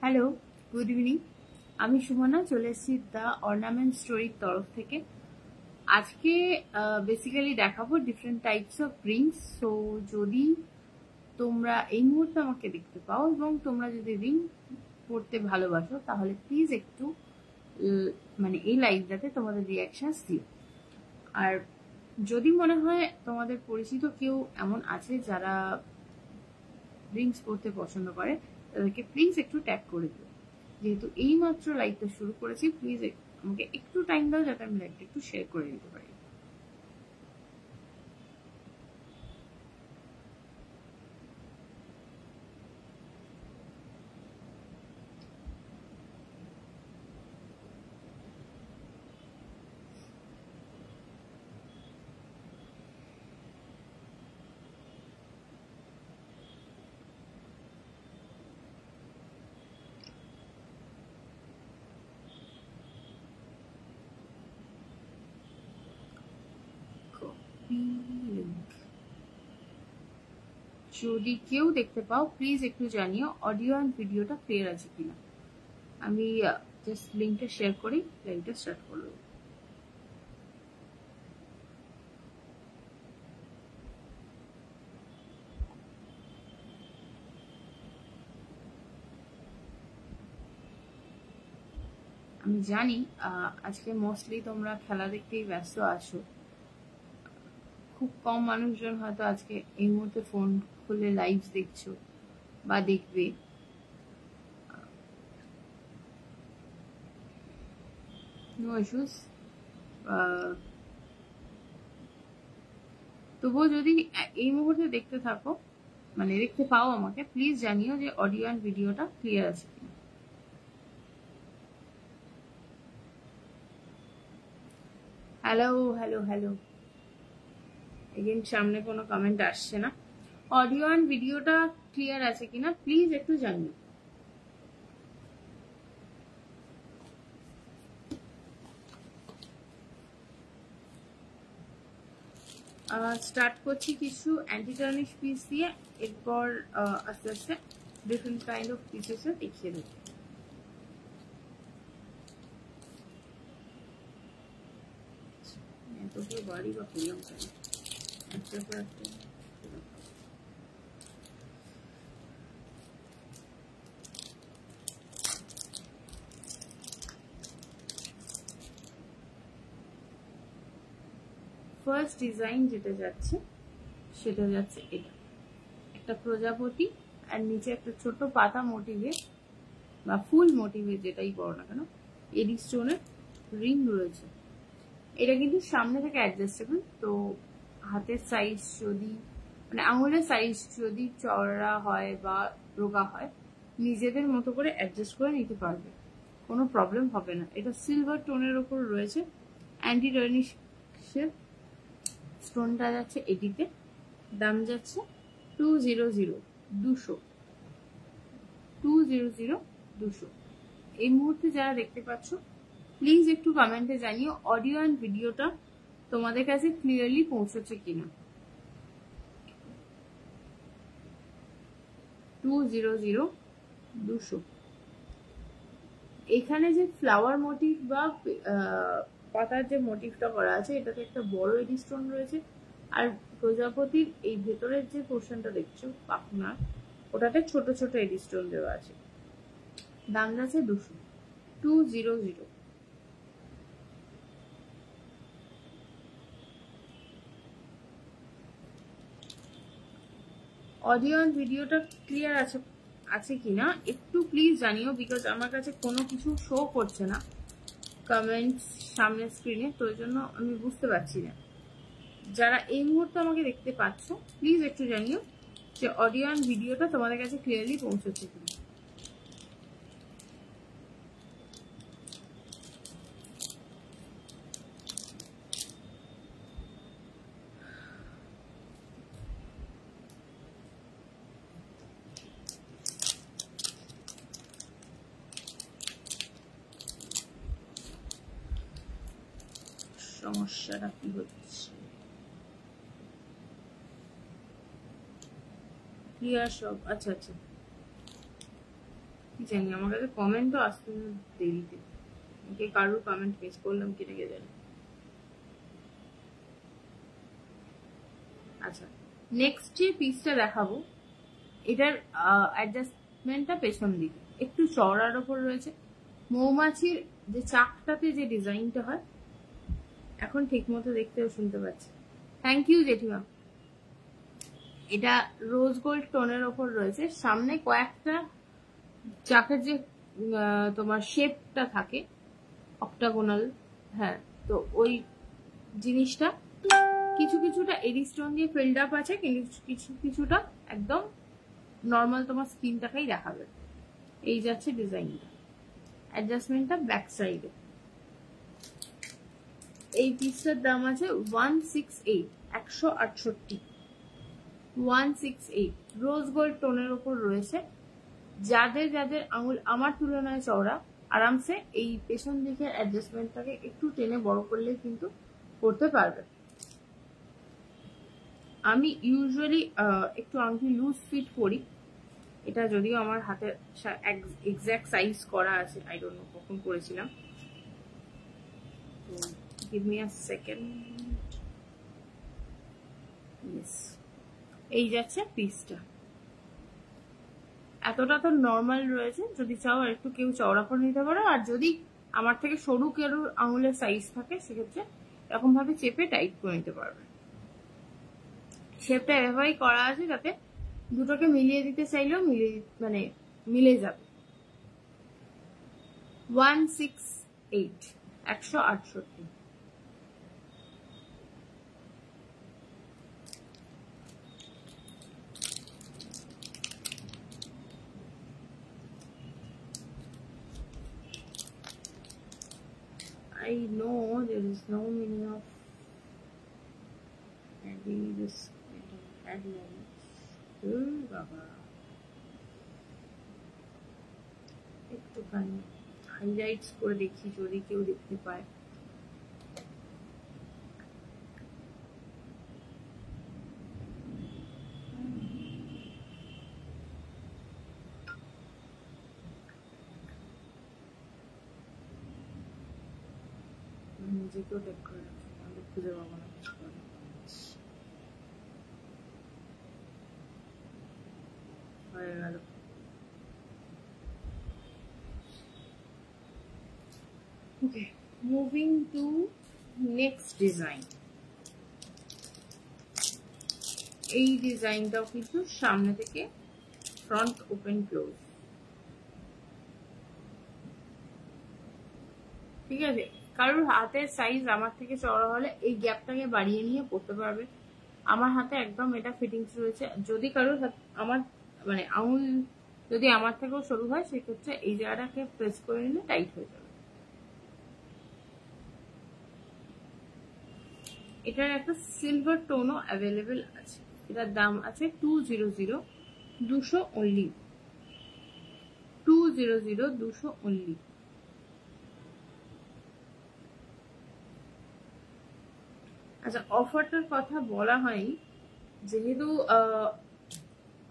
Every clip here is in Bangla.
Hello, good evening. আমি সুমনা, চলে এসেছি দ্য অর্নামেন্ট স্টোরির তরফ থেকে। আজকে বেসিক্যালি দেখাবো different types of Rings. So যদি তোমরা এই মুহূর্তে আমাকে দেখতে পাও এবং তোমরা যদি রিং পড়তে ভালোবাসো, তাহলে প্লিজ একটু মানে এই লাইভটাতে তোমাদের রিয়াকশনস দিও। আর যদি মনে হয় তোমাদের পরিচিত কেউ এমন আছে যারা রিংস পড়তে পছন্দ করে, তাদেরকে প্লিজ একটু ট্যাগ করে দিও। যেহেতু এই মাত্র লাইভটা শুরু করেছি, প্লিজ আমাকে একটু টাইম দাও যাতে আমি লাইভটা একটু শেয়ার করে দিতে পারি। যদি কেউ দেখতে পাও প্লিজ একটু জানিও অডিও অ্যান্ড ভিডিওটা ক্লিয়ার আছে কিনা। আমি জাস্ট লিঙ্কটা শেয়ার করি, লাইভটা স্টার্ট করবো। আমি জানি আজকে মোস্টলি তোমরা খেলা দেখতেই ব্যস্ত আছো। খুব কম মানুষজন হয়তো আজকে এই মুহূর্তে ফোন খুলে লাইভ দেখছো বা দেখবে। No issues. তবুও যদি এই মুহূর্তে দেখতে থাকো, মানে দেখতে পাও আমাকে, প্লিজ জানিও যে অডিও অ্যান্ড ভিডিওটা ক্লিয়ার আছে কিনা। হ্যালো হ্যালো হ্যালো, এগেন সামনে কোনো কমেন্ট আসছে না। অডিও অ্যান্ড ভিডিওটা ক্লিয়ার আছে কিনা প্লিজ একটু জানিও। স্টার্ট করছি কিছু অ্যান্টি টার্নিশ পিস দিয়ে, এরপর আস্তে আস্তে ডিফারেন্ট কাইন্ড অফ পিসেস দেখিয়ে দেবো। এতগুলো বাড়ি বা করলাম কেন, একটার পর একটা। ফার্স্ট ডিজাইন যেটা যাচ্ছে সেটা যাচ্ছে এটা, একটা প্রজাপতি আর নিচে একটা ছোট পাতা মোটিভে বা ফুল মোটিভে যেটাই করো না কেন, এডি স্টোনের রিং রয়েছে। এটা কিন্তু সামনে থেকে অ্যাডজাস্টেবল, তো হাতের সাইজ যদি মানে আঙুলের সাইজ যদি চওড়া হয় বা রোগা হয়, নিজেদের মতো করে অ্যাডজাস্ট করে নিতে পারবে, কোনো প্রবলেম হবে না। এটা সিলভার টোনের ওপর রয়েছে, অ্যান্টি টার্নিশের স্টোনটা যাচ্ছে এটিতে। দাম যাচ্ছে 200 200। এই মুহূর্তে যারা দেখতে পাচ্ছ প্লিজ একটু কমেন্টে জানিও অডিও অ্যান্ড ভিডিওটা তোমাদের কাছে ক্লিয়ারলি পৌঁছচ্ছে কিনা। 200। এখানে যে ফ্লাওয়ার মোটিভ বা পাতার যে মোটিভটা করা আছে, এটাতে একটা বড় এডি স্টোন রয়েছে, আর প্রজাপতির এই ভেতরের যে পোর্শনটা দেখছো পাখনার, ওটাতে ছোট ছোট এডি স্টোন দেওয়া আছে। দাম যাচ্ছে 200। অডিও অ্যান্ড ভিডিওটা ক্লিয়ার আছে কিনা একটু প্লিজ জানিও, বিকজ আমার কাছে কোনো কিছু শো করছে না কমেন্টস সামনের স্ক্রিনে, তো এই জন্য আমি বুঝতে পারছি না। যারা এই মুহূর্তে আমাকে দেখতে পাচ্ছ প্লিজ একটু জানিও যে অডিও অ্যান্ড ভিডিওটা তোমাদের কাছে ক্লিয়ারলি পৌঁছচ্ছে কিনা। সমস্যাটা কি হচ্ছে? ক্লিয়ার সব? আচ্ছা আচ্ছা, কি জানি, আমার কাছে কমেন্টও আসতে দেরিতে, কে কারোর কমেন্ট মিস করলাম কিনা কে জানি। আচ্ছা, নেক্সট যে পিসটা দেখাবো, এটার অ্যাডজাস্টমেন্টটা পেছন দিকে একটু চওড়ার ওপর রয়েছে। মৌমাছির যে চাকটাতে যে ডিজাইনটা হয়, এখন ঠিক মতো দেখতেও শুনতে পাচ্ছি। থ্যাংক ইউ জেঠিমা। এটা রোজ গোল্ড টোনের ওপর রয়েছে। সামনে কয়েকটা চাকের যে তোমার শেপটা থাকে অক্টাগোনাল, হ্যাঁ, তো ওই জিনিসটা কিছু কিছুটা এডি স্টোন দিয়ে ফিল্ড আপ আছে, কিন্তু কিছু কিছুটা একদম নর্মাল তোমার স্কিনটাকেই দেখাবে। এই যাচ্ছে ডিজাইনটা, অ্যাডজাস্টমেন্টটা ব্যাক সাইডে। এই পিসটার দাম আছে 168, 168, 168। রোজ গোল্ড টোনের ওপর রয়েছে। যাদের যাদের আঙুল আমার তুলনায় চওড়া, আরামসে এই পেছন দিকের অ্যাডজাস্টমেন্টটাকে একটু টেনে বড় করলে কিন্তু করতে পারবে। আমি ইউজুয়ালি একটু আংটি লুজ ফিট করি, এটা যদিও আমার হাতের এক্স্যাক্ট সাইজ করা আছে, আই ডোন্ট নো কখন করেছিলাম। তো give me a second. Yes, এই যাচ্ছে পিসটা। এতটা তো নর্মাল রয়েছে, যদি চাও আর একটু কেউ চওড়া করে নিতে পারো, আর যদি আমার থেকে সরু কেউ আঙুলের সাইজ থাকে সেক্ষেত্রে এরকম ভাবে চেপে টাইট করে নিতে পারবে। শেপটা এভাবেই করা আছে যাতে দুটোকে মিলিয়ে দিতে চাইলেও মিলে যাবে। 168, 168। I know there is no meaning of adding this headlines. Baba, একটুখানি হাইলাইটস করে দেখি যদি কেউ দেখতে পায়। নিজেকেও টেক করে রাখি, আমি খুঁজে পাবো না কিছু করে। হয়ে গেল। Okay, moving to next design. এই ডিজাইনটাও কিন্তু সামনে থেকে ফ্রন্ট ওপেন ক্লোজ, ঠিক আছে। কারোর হাতের সাইজ আমার থেকে চওড়া হলে এই গ্যাপটাকে বাড়িয়ে নিয়ে পড়তে পারবে। আমার হাতে একদম এটা ফিটিংস রয়েছে। যদি কারোর আমার আঙুল যদি আমার থেকেও সরু হয়, সেক্ষেত্রে এই জায়গাটাকে প্রেস করে নিলে টাইট হয়ে যাবে। এটার একটা সিলভার টোনও অ্যাভেলেবেল আছে। এটার দাম আছে 200, 200 অনলি, 200, 200 অনলি। আচ্ছা, অফারটার কথা বলা হয়নি, যেহেতু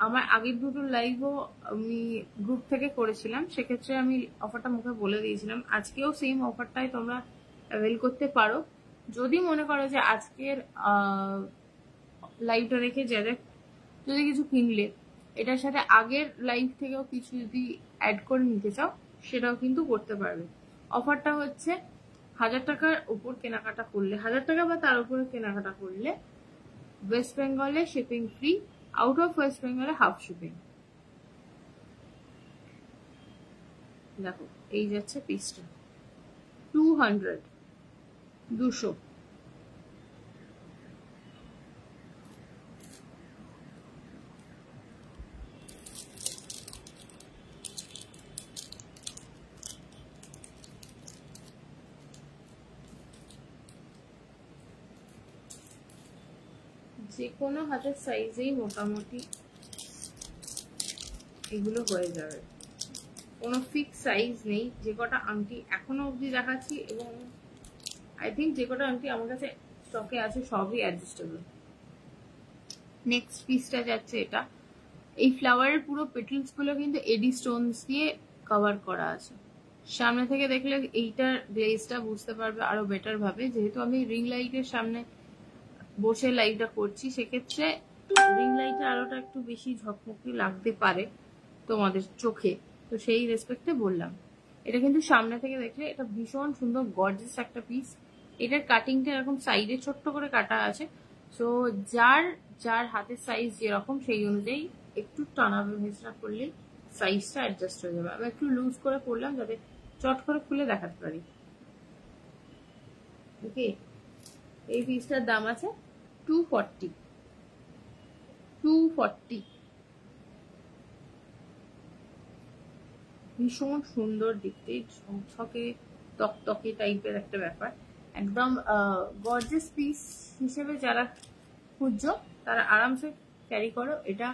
আমার আগের দুটো লাইভও আমি গ্রুপ থেকে করেছিলাম, সেক্ষেত্রে আমি অফারটা মুখে বলে দিয়েছিলাম। আজকেও সেম অফারটাই তোমরা অ্যাভেল করতে পারো। যদি মনে করো যে আজকের লাইভটা দেখে যদি কিছু কিনলে এটার সাথে আগের লাইভ থেকেও কিছু যদি অ্যাড করে নিতে চাও, সেটাও কিন্তু করতে পারবে। অফারটা হচ্ছে 1000 টাকার উপর কেনাকাটা করলে, 1000 টাকা বা তার উপরে কেনাকাটা করলে ওয়েস্ট বেঙ্গলে shipping free, out of West বেঙ্গলে হাফ শিপিং। দেখো এই যাচ্ছে পিসটা 200, 200। যে কোনো হাতের সাইজেই মোটামুটি এগুলো হয়ে যাবে, কোনো ফিক্স সাইজ নেই। যে কটা আংটি এখনো অবধি দেখাচ্ছি, এবং আই থিঙ্ক যে কটা আংটি আমার কাছে স্টকে আছে সবই অ্যাডজাস্টেবল। নেক্সট পিসটা যাচ্ছে এটা। এই ফ্লাওয়ারের পুরো পেটেলস গুলো কিন্তু এডি স্টোনস দিয়ে কভার করা আছে। সামনে থেকে দেখলে এইটার গ্লেজটা বুঝতে পারবে আরো বেটার ভাবে, যেহেতু আমি রিং লাইটের সামনে বসে লাইটটা করছি, সেক্ষেত্রে রিং লাইটের আলোটা একটু বেশি ঝকমকি লাগতে পারে তোমাদের চোখে, তো সেই রেসপেক্টে বললাম। এটা কিন্তু সামনে থেকে দেখলে এটা ভীষণ সুন্দর গর্জিয়াস একটা পিস। এটার কাটিংটা এরকম সাইডে ছোট্ট করে কাটা আছে, সো যার যার হাতের সাইজ যেরকম সেই অনুযায়ী একটু টানা ভেজনা করলে সাইজটা অ্যাডজাস্ট হয়ে যাবে। আমি একটু লুজ করে করলাম যাতে চট করে খুলে দেখাতে পারি। ওকে, এই পিসটার দাম আছে 240। ভীষণ সুন্দর দেখতে, ঝকঝকে তকতকে টাইপের একটা ব্যাপার, একদম গর্জিয়াস পিস হিসেবে যারা খুঁজছো তারা আরামসে ক্যারি করো। এটা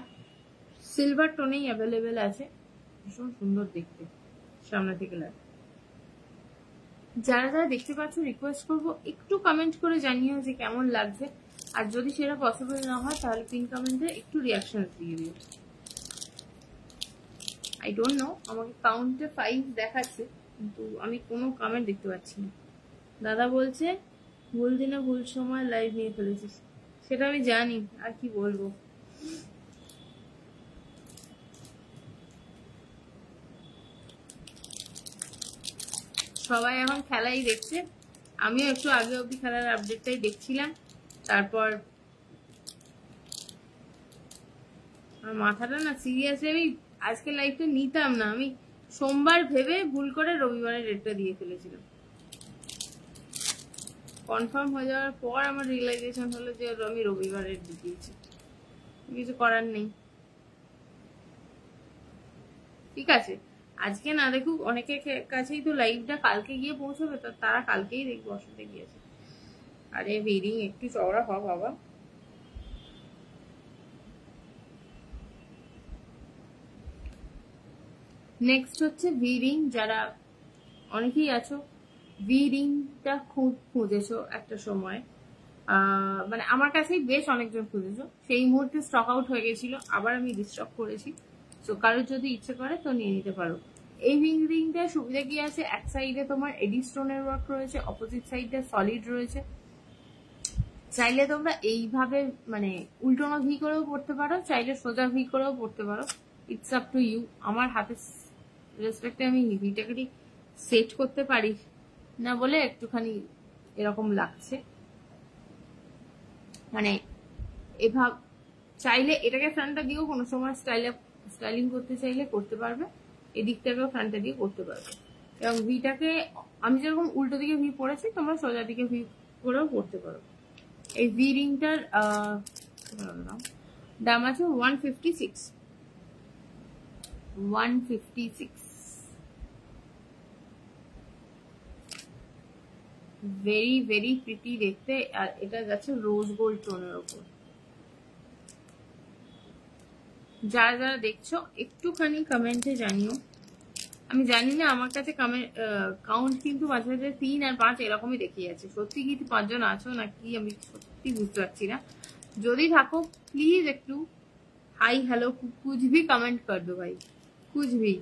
সিলভার টোনেই অ্যাভেলেবেল আছে, ভীষণ সুন্দর দেখতে সামনে থেকে লাগে। যারা যারা দেখতে পাচ্ছ রিকোয়েস্ট করবো একটু কমেন্ট করে জানিও যে কেমন লাগছে, আর যদি সেটা পসিবল না হয় তাহলে পিন কমেন্টে একটু রিয়াকশন দিয়ে দিও। আই ডোন্ট নো, আমাকে কাউন্টে 5 দেখাচ্ছে কিন্তু আমি কোনো কমেন্ট দেখতে পাচ্ছি না। দাদা বলছে ভুল দিনে ভুল সময় লাইভ নিয়ে ফেলেছিস, সেটা আমি জানি, আর কি বলবো। সবাই এখন খেলাই দেখছে, আমিও একটু আগে অব্দি খেলার আপডেটটাই দেখছিলাম। তারপর আমার মাথাটা না সিরিয়াসলি, আমি আজকে লাইভটা নিতাম না, আমি সোমবার ভেবে ভুল করে রবিবারের ডেটটা দিয়ে ফেলেছিলাম। কনফার্ম হয়ে যাওয়ার পর আমার রিয়েলাইজেশন হলো যে আমি রবিবারের দিয়েছি, কিছু করার নেই। ঠিক আছে, আজকে না দেখুক, অনেকের কাছেই তো লাইভটা কালকে গিয়ে পৌঁছবে, তো তারা কালকেই দেখবো অসুবিধা গিয়েছে। আরে ভিডিং একটু চওড়া হ বাবা। নেক্সট হচ্ছে ভি রিং। যারা অনেকেই আছো ভি রিংটা খুব খুঁজেছো একটা সময়, মানে আমার কাছেই বেশ অনেকজন খুঁজেছো, সেই মুহূর্তে স্টক আউট হয়ে গেছিল, আবার আমি রিস্টক করেছি। তো কারোর যদি ইচ্ছে করে তো নিয়ে নিতে পারো। এই ভি রিংটার সুবিধা কি আছে, এক সাইডে তোমার এডি স্টোনের ওয়ার্ক রয়েছে, অপোজিট সাইডে সলিড রয়েছে। চাইলে তোমরা এইভাবে মানে উল্টোনো ভি করেও পড়তে পারো, চাইলে সোজা ভি করেও পড়তে পারো, ইটস আপ টু ইউ। আমার হাতের রেসপেক্টে আমি ভিটাকে সেট করতে পারি না বলে একটুখানি এরকম লাগছে। মানে এভাবে চাইলে এটাকে ফ্রন্টটা দিয়েও কোনো সময় স্টাইলিং করতে চাইলে করতে পারবে, এদিকটাকেও ফ্রন্টটা দিয়ে করতে পারবে। এবং ভিটাকে আমি যেরকম উল্টো দিকে ভি পড়েছি, তোমরা সোজা দিকে ভি করেও পড়তে পারো। এই ভি রিংটার দাম আছে 156। ভেরি ভেরি প্রিটি দেখতে, আর এটা যাচ্ছে রোজ গোল্ড টোনের ওপর। যারা যারা দেখছো একটুখানি কমেন্টে জানিও। আমি জানি না, আমার কাছে কাউন্ট কিন্তু মাঝে মাঝে 3 আর 5 এরকমই দেখিয়ে যাচ্ছে। সত্যি কি 5 জন আছো নাকি আমি সত্যি বুঝতে পারছি না। যদি থাকো প্লিজ একটু হাই হ্যালো কুछ भी কমেন্ট কর দো ভাই, कुछ भी।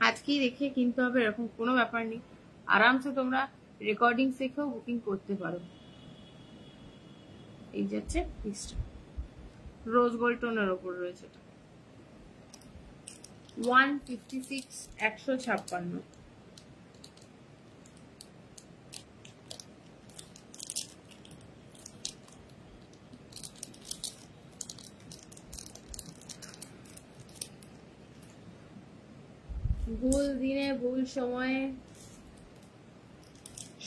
আজকেই দেখে কিনতে হবে এরকম কোনো ব্যাপার নেই, আরামসে তোমরা রেকর্ডিং দেখেও বুকিং করতে পারো। এই যাচ্ছে পিসটা রোজ গোল্ড টোনের ওপর রয়েছে, 156 156। ভুল দিনে ভুল সময়ে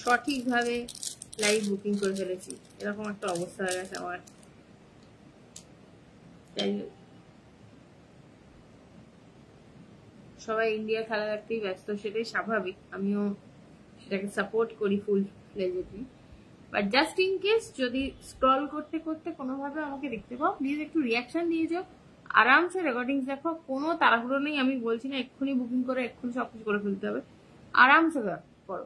সঠিকভাবে লাইভ বুকিং করে ফেলেছি, এরকম একটা অবস্থা হয়ে গেছে আমার। সবাই ইন্ডিয়া খেলা দেখতেই ব্যস্ত, সেটাই স্বাভাবিক, আমিও সেটাকে সাপোর্ট করি ফুল ফ্লেজেডলি। বাট জাস্ট ইন কেস যদি স্ক্রল করতে করতে কোনোভাবে আমাকে দেখতে পাও, প্লিজ একটু রিয়াকশন দিয়ে যাও, আরামসে রেকর্ডিং দেখো, কোনো তাড়াহুড়ো নেই। আমি বলছি না এক্ষুনি বুকিং করে এক্ষুনি সবকিছু করে ফেলতে হবে, আরামসে করো।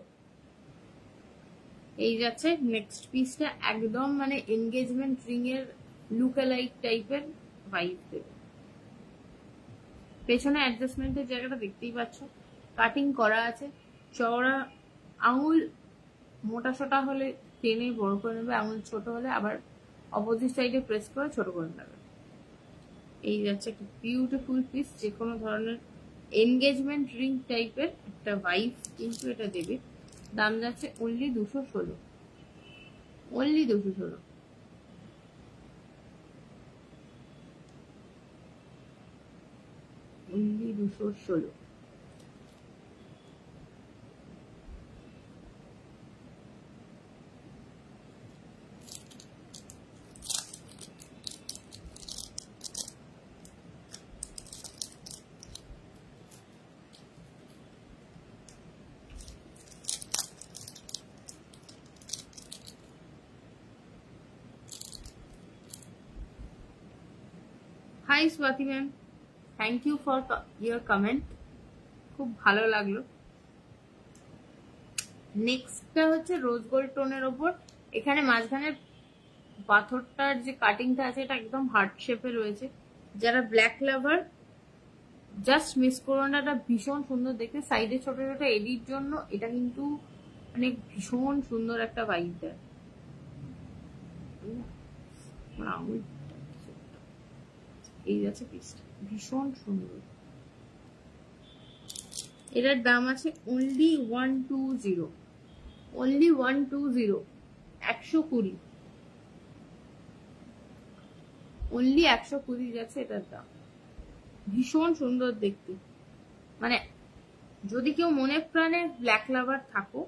এই যাচ্ছে নেক্সট পিসটা, একদম মানে এনগেজমেন্ট রিং এর লুক অ্যালাইক টাইপের ভাইব দেবে। পেছনে অ্যাডজাস্টমেন্টের জায়গাটা দেখতেই পাচ্ছ, কাটিং করা আছে। চওড়া আঙুল মোটা সোটা হলে টেনে বড় করে নেবে, আঙুল ছোট হলে আবার অপোজিট সাইডে প্রেস করে ছোট করে নেবে। এই যাচ্ছে একটা বিউটিফুল পিস, যে কোনো ধরনের এনগেজমেন্ট রিং টাইপের একটা ভাইব কিন্তু এটা দেবে। দাম যাচ্ছে only 216, only 216। Only 216। Hi Swati ma'am, thank you for your comment, খুব ভালো লাগলো। নেক্সটটা হচ্ছে রোজ গোল্ড টোনের ওপর। এখানে মাঝখানে পাথরটার যে কাটিংটা আছে এটা একদম হার্ট শেপে রয়েছে। যারা ব্ল্যাক লাভার জাস্ট মিস করো না, এটা ভীষণ সুন্দর দেখতে। সাইডে ছোট ছোট এডির জন্য এটা কিন্তু মানে ভীষণ সুন্দর একটা ভাইব দেয়। এই আছে পিসটা, ভীষণ সুন্দর। এটার দাম আছে অনলি 120, অনলি 120, 120, অনলি 120 যাচ্ছে এটার দাম। ভীষণ সুন্দর দেখতে, মানে যদি কেউ মনে প্রাণে ব্ল্যাক লাভার থাকো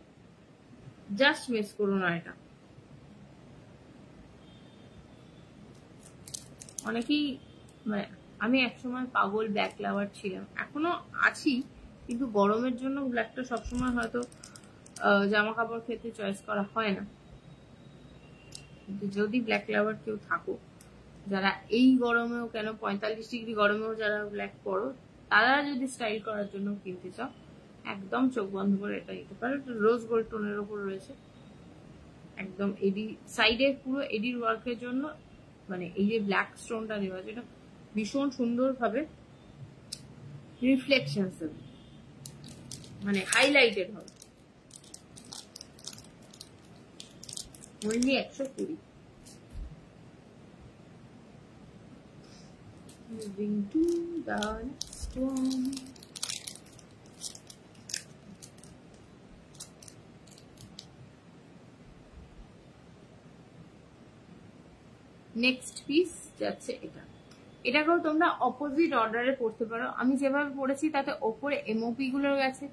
জাস্ট মিস করো না এটা। অনেকেই মানে আমি একসময় পাগল ব্ল্যাক লাভার ছিলাম, এখনো আছি, কিন্তু গরমের জন্য ব্ল্যাকটা সবসময় হয়তো জামা কাপড় ক্ষেত্রে চয়েস করা হয় না। কিন্তু যদি ব্ল্যাক লাভার কেউ থাকো, যারা এই গরমেও কেন 45 ডিগ্রি গরমেও যারা ব্ল্যাক পরো, তারা যদি স্টাইল করার জন্য কিনতে চাও একদম চোখ বন্ধ করে এটা নিতে পারো। রোজ গোল্ড টোনের ওপর রয়েছে, একদম এডি সাইডে পুরো এডির ওয়ার্কের জন্য মানে এই যে ব্ল্যাক স্টোনটা দেওয়া আছে এটা ভীষণ সুন্দর ভাবে রিফ্লেকশন দেবে, মানে হাইলাইটেড হবে। Only 120। Moving to the next one. Next piece যাচ্ছে এটা। এটাকেও তোমরা অপোজিট অর্ডারে পড়তে পারো। আমি যেভাবে পড়েছি তাতে ওপরে এমওপি গুলো গেছে,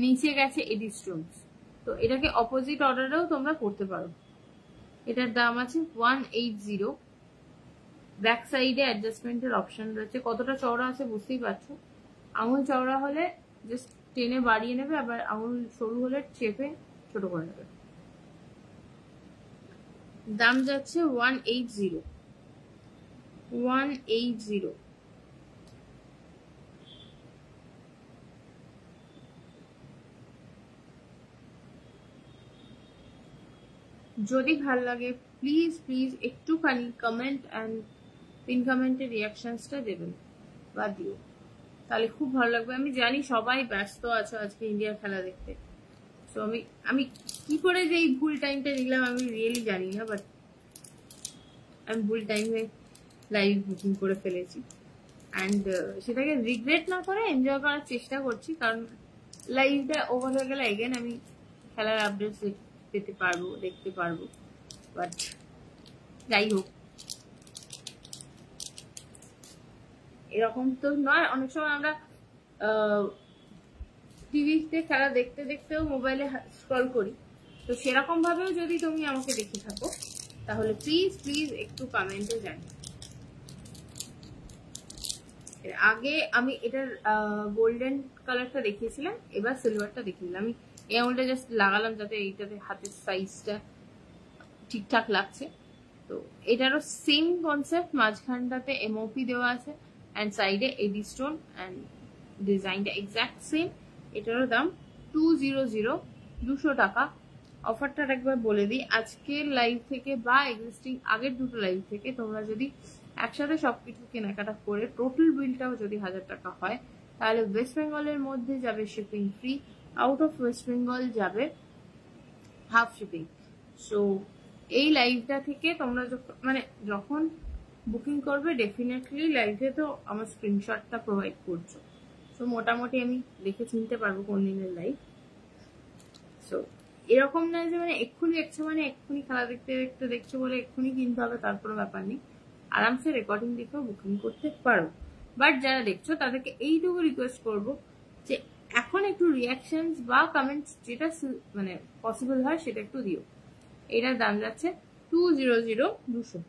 নিচে গেছে এডি স্টোনস, তো এটাকে অপোজিট অর্ডারেও তোমরা পড়তে পারো। এটার দাম আছে 180। ব্যাক সাইডে অ্যাডজাস্টমেন্টের অপশন রয়েছে। কতটা চওড়া আছে বুঝতেই পারছো। আঙুল চওড়া হলে জাস্ট টেনে বাড়িয়ে নেবে, আবার আঙুল সরু হলে চেপে ছোট করে নেবে। দাম যাচ্ছে 180, 180। যদি ভাল লাগে প্লিজ প্লিজ একটুখানি কমেন্ট অ্যান্ড পিন কমেন্টের রিয়াকশনসটা দেবেন বা দিও, তাহলে খুব ভালো লাগবে। আমি জানি সবাই ব্যস্ত আছো আজকে ইন্ডিয়ার খেলা দেখতে, তো আমি কি করে যে এই ভুল টাইমটা নিলাম আমি রিয়েলি জানি না, বাট আমি ভুল টাইমে লাইভ বুকিং করে ফেলেছি। অ্যান্ড সেটাকে রিগ্রেট না করে এনজয় করার চেষ্টা করছি, কারণ লাইভটা ওভার হয়ে গেলে এগেন আমি খেলার আপডেটস পেতে পারবো, দেখতে পারবো। বাট যাই হোক, এরকম তো নয়। অনেক সময় আমরা টিভিতে খেলা দেখতে দেখতেও মোবাইলে স্ক্রল করি, তো সেরকম ভাবেও যদি তুমি আমাকে দেখে থাকো তাহলে প্লিজ প্লিজ একটু কমেন্টে জানি। আগে আমি এটার গোল্ডেন কালারটা দেখিয়েছিলাম, এবার সিলভারটা দেখিয়েছিলাম। আমি এই আঙুলটা জাস্ট লাগালাম যাতে এইটাতে হাতের সাইজটা ঠিকঠাক লাগছে। তো এটারও সেম কনসেপ্ট, মাঝখানটাতে এমওপি দেওয়া আছে অ্যান্ড সাইডে এডি স্টোন অ্যান্ড ডিজাইনটা এক্স্যাক্ট সেম। এটারও দাম 200, 200 টাকা। অফারটা একবার বলে দিই, আজকের লাইভ থেকে বা এক্সিস্টিং আগের দুটো লাইভ থেকে তোমরা যদি একসাথে সবকিছু কেনাকাটা করে টোটাল বিলটাও যদি 1000 টাকা হয়, তাহলে ওয়েস্ট বেঙ্গলের মধ্যে যাবে shipping free, out of West Bengal যাবে হাফ শিপিং। সো এই লাইভটা থেকে তোমরা যখন বুকিং করবে ডেফিনেটলি লাইভে তো আমার স্ক্রিনশটটা প্রোভাইড করছো, সো মোটামুটি আমি দেখে চিনতে পারবো কোন দিনের লাইভ। সো এরকম নয় যে এক্ষুনি দেখছো এক্ষুনি খেলা দেখতে দেখতে দেখছো বলে এক্ষুনি কিনতে হবে, তারপরে ব্যাপার নেই, আরামসে রেকর্ডিং দেখেও বুকিং করতে পারো। বাট যারা দেখছো তাদেরকে এইটুকু রিকোয়েস্ট করবো যে এখন একটু রিয়াকশনস বা কমেন্টস যেটা পসিবল হয় সেটা একটু দিও। এটার দাম যাচ্ছে 200, 200,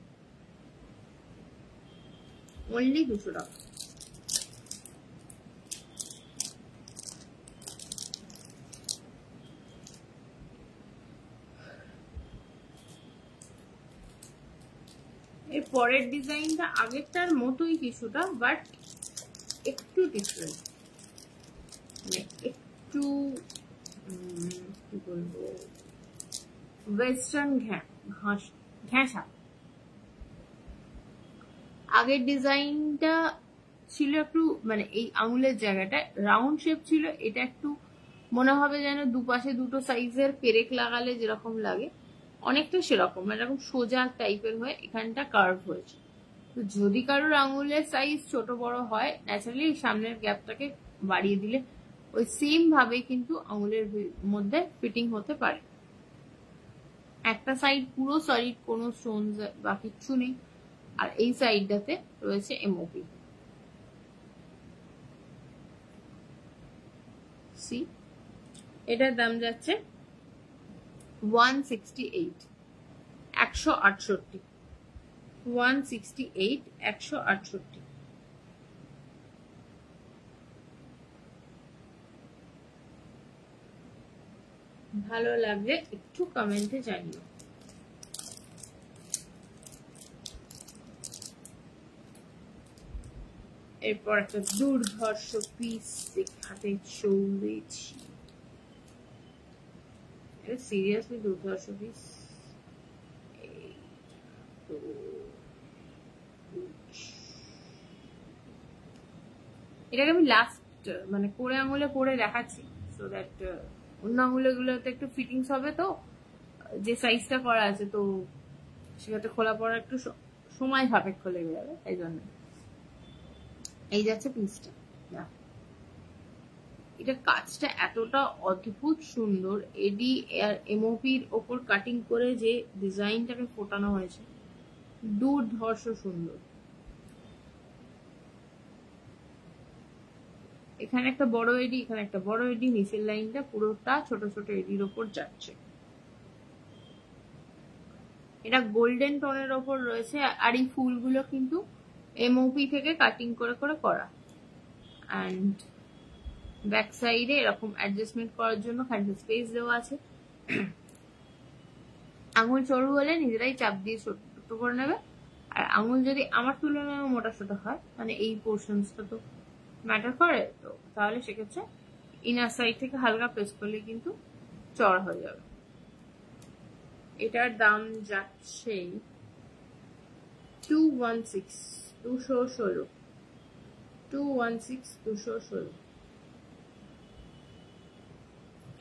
অনলি 200 টাকা। এর পরের ডিজাইনটা আগেরটার মতোই কিছুটা, বাট একটু ডিফারেন্ট, একটু কি বলবো, ওয়েস্টার্ন ঘেঁষা। আগের ডিজাইনটা ছিল একটু এই আঙুলের জায়গাটা রাউন্ড শেপ ছিল, এটা একটু মনে হবে যেন দুপাশে দুটো সাইজের পেরেক লাগালে যেরকম লাগে অনেকটা সেরকম, এরকম সোজা টাইপের হয়ে এখানটা কার্ভ হয়েছে। তো যদি কারোর আঙুলের সাইজ ছোট বড় হয়, ন্যাচারালি সামনের গ্যাপটাকে বাড়িয়ে দিলে ওই সেম ভাবে কিন্তু আঙুলের মধ্যে ফিটিং হতে পারে। একটা সাইড পুরো সলিড, কোনো স্টোন বা কিচ্ছু নেই, আর এই সাইডটাতে রয়েছে এমওপি। সি এটার দাম যাচ্ছে 168, 168, 168, 168। ভালো লাগলে একটু কমেন্টে জানিও। এরপর একটা দুর্ধর্ষ পিস দেখাতে চলেছি, এটা সিরিয়াসলি দুর্ধর্ষ পিস। এটাকে আমি লাস্ট করে আঙুলে পরে দেখাচ্ছি, সো দ্যাট অন্য আঙুলে গুলোতে একটু ফিটিংস হবে, তো যে সাইজটা করা আছে তো সেটাতে খোলা পড়া একটু সময় সাপেক্ষ লেগে যাবে, এই জন্য। এই যাচ্ছে পিসটা, এটা কাজটা এতটা অদ্ভুত সুন্দর, এডি আর এমওপির ওপর কাটিং করে যে ডিজাইনটাকে ফোটানো হয়েছে দুর্ধর্ষ সুন্দর। এখানে একটা বড় এডি, এখানে একটা বড় এডি, নিচের লাইনটা পুরোটা ছোট ছোট এডির ওপর যাচ্ছে। এটা গোল্ডেন টোনের ওপর রয়েছে, আর এই ফুলগুলো কিন্তু এমওপি থেকে কাটিং করে করে করা। অ্যান্ড ব্যাক সাইডে এরকম অ্যাডজাস্টমেন্ট করার জন্য খানিকটা স্পেস দেওয়া আছে। আঙুল সরু হলে নিজেরাই চাপ দিয়ে ছোট করে নেবে, আর আঙুল যদি আমার তুলনায় মোটা সোটা হয়, এই পোর্শনসটা তো ম্যাটার করে, তো তাহলে সেক্ষেত্রে ইনার সাইড থেকে হালকা প্রেস করলে কিন্তু চড়া হয়ে যাবে। এটার দাম যাচ্ছে 216, 216, 216, 216।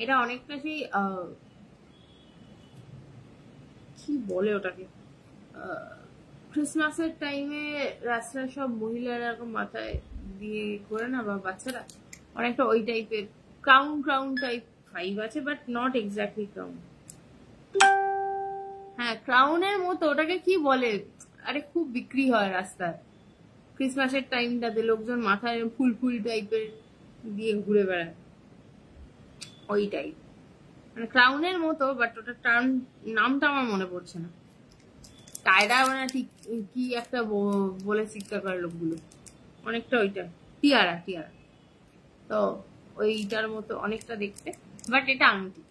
এটা অনেকটা সেই কি বলে ওটাকে, ক্রিসমাসের টাইমে রাস্তায় সব মহিলারা এরকম মাথায় দিয়ে ঘোরে না, বা বাচ্চারা, অনেকটা ওই টাইপের ক্রাউন টাইপ ফাইভ আছে, বাট নট এক্স্যাক্টলি ক্রাউন। হ্যাঁ, ক্রাউনের মতো, ওটাকে কি বলে, আরে খুব বিক্রি হয় রাস্তায় ক্রিসমাসের টাইমটাতে, লোকজন মাথায় ফুল টাইপের দিয়ে ঘুরে বেড়ায়, ওই টাইপ, ক্রাউনের মতো, বাট ওটা টার্ম নামটা আমার মনে পড়ছে না। টায়রা ঠিক কি একটা বলে চিৎকার করে লোকগুলো, অনেকটা ওইটা টিয়ারা। তো ওইটার মতো অনেকটা দেখতে, বাট এটা আংটি।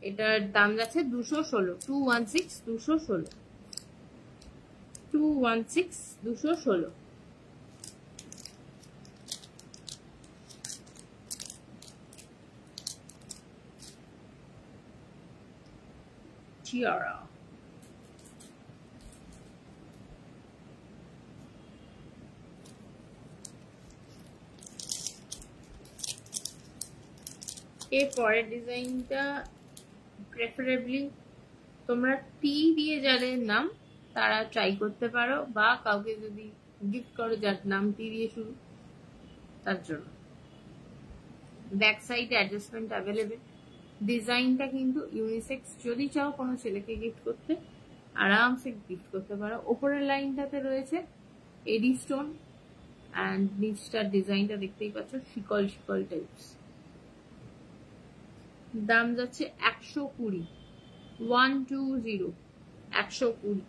এটার দাম যাচ্ছে 216, 216, 216, 216, 216। টিয়ারা। এর পরের ডিজাইনটা প্রেফারেবলি তোমরা টি দিয়ে যাদের নাম তারা ট্রাই করতে পারো, বা কাউকে যদি গিফট করো যার নাম টি দিয়ে শুরু তার জন্য। Back side adjustment available. ডিজাইনটা কিন্তু ইউনিসেক্স, যদি চাও কোনো ছেলেকে গিফট করতে আরামসে গিফট করতে পারো। ওপরের লাইনটাতে রয়েছে এডি স্টোন অ্যান্ড নিচটার ডিজাইনটা দেখতেই পাচ্ছ শিকল শিকল টাইপস। দাম যাচ্ছে 120, 120, 120।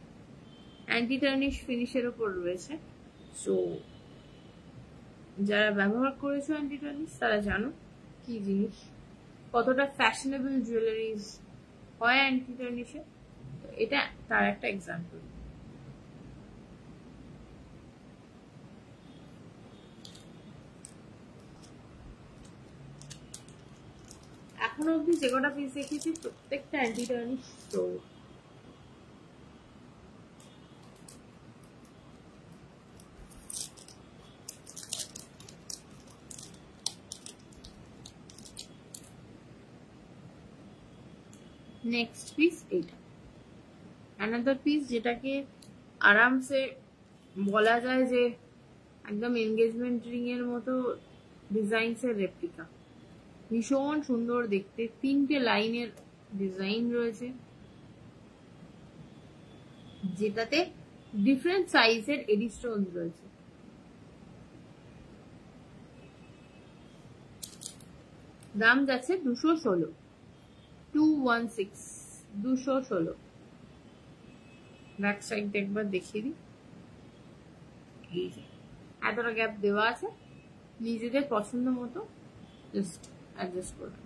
অ্যান্টি টার্নিশ ফিনিশের ওপর রয়েছে। সো যারা ব্যবহার করেছো অ্যান্টি টার্নিশ তারা জানো কি জিনিস, কতটা ফ্যাশনেবল জুয়েলারিজ হয় অ্যান্টি টার্নিশে। এটা তার একটা এক্সাম্পল। এখনো অব্দি যে কটা পিস দেখেছি প্রত্যেকটা অ্যান্টি টার্নিশ। তো নেক্সট পিস এটা অ্যানাদার পিস, যেটাকে আরামসে বলা যায় যে একদম এনগেজমেন্ট রিং এর মতো ডিজাইনস এর রেপ্লিকা। ভীষণ সুন্দর দেখতে, 3টে লাইনের ডিজাইন রয়েছে যেটাতে ডিফারেন্ট সাইজের এডি স্টোন রয়েছে। দাম যাচ্ছে 216, 216, 216। ব্যাক সাইড একবার দেখিয়ে দিই। এই যে এতটা গ্যাপ দেওয়া আছে, নিজেদের পছন্দ মতো জাস্ট অ্যাডজাস্ট করবে।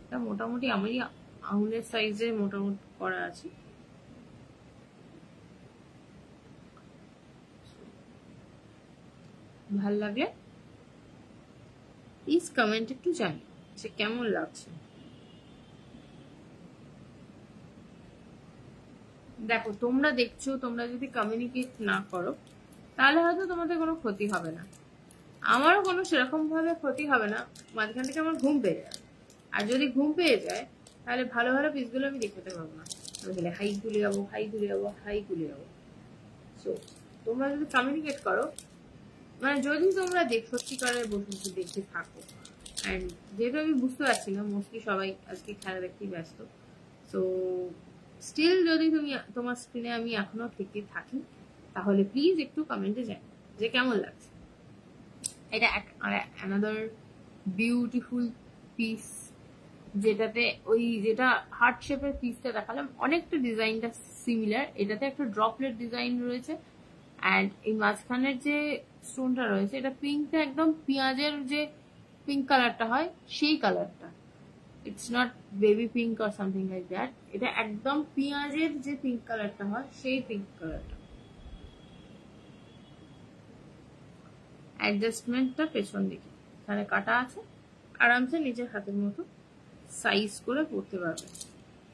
এটা মোটামুটি আমারই আঙুলের সাইজে মোটামুটি করা আছে। ভাল লাগলে প্লিজ কমেন্ট একটু জানি যে কেমন লাগছে। দেখো তোমরা দেখছো, তোমরা যদি কমিউনিকেট না করো তাহলে হয়তো তোমাদের কোনো ক্ষতি হবে না, আমারও কোনো সেরকম ভাবে ক্ষতি হবে না। মাঝখান থেকে আমার ঘুম পেয়ে যাবে, আর যদি ঘুম পেয়ে যায় তাহলে ভালো ভালো পিসগুলো আমি দেখাতে পারবো না। আমি বলে হাই তুলে যাবো, হাই তুলে যাবো, হাই তুলে যাবো। সো তোমরা যদি কমিউনিকেট করো, মানে যদি তোমরা সত্যিকারের বসে দেখতে থাকো, অ্যান্ড যেহেতু আমি বুঝতে পারছি না, মোস্টলি সবাই আজকে খেলা দেখতেই ব্যস্ত, সো স্টিল যদি তুমি তোমার স্ক্রিনে আমি এখনো থেকে থাকি তাহলে প্লিজ একটু কমেন্টে জানাও যে কেমন লাগছে। এটা অ্যানাদার বিউটিফুল পিস, যেটাতে ওই যেটা হার্ট শেপের পিসটা দেখালাম অনেকটা ডিজাইনটা সিমিলার। এটাতে একটা ড্রপলেট ডিজাইন রয়েছে, অ্যান্ড এই মাঝখানের যে স্টোনটা রয়েছে এটা পিঙ্কটা একদম পেঁয়াজের যে পিঙ্ক কালারটা হয় সেই কালারটা। It's not baby pink or something like that, এটা একদম পেঁয়াজের যে পিঙ্ক কালারটা হয় সেই পিঙ্ক কালারটা। অ্যাডজাস্টমেন্টটা পেছন দিকে এখানে কাটা আছে, আরামসে নিজের হাতের মতো সাইজ করে পড়তে পারবে।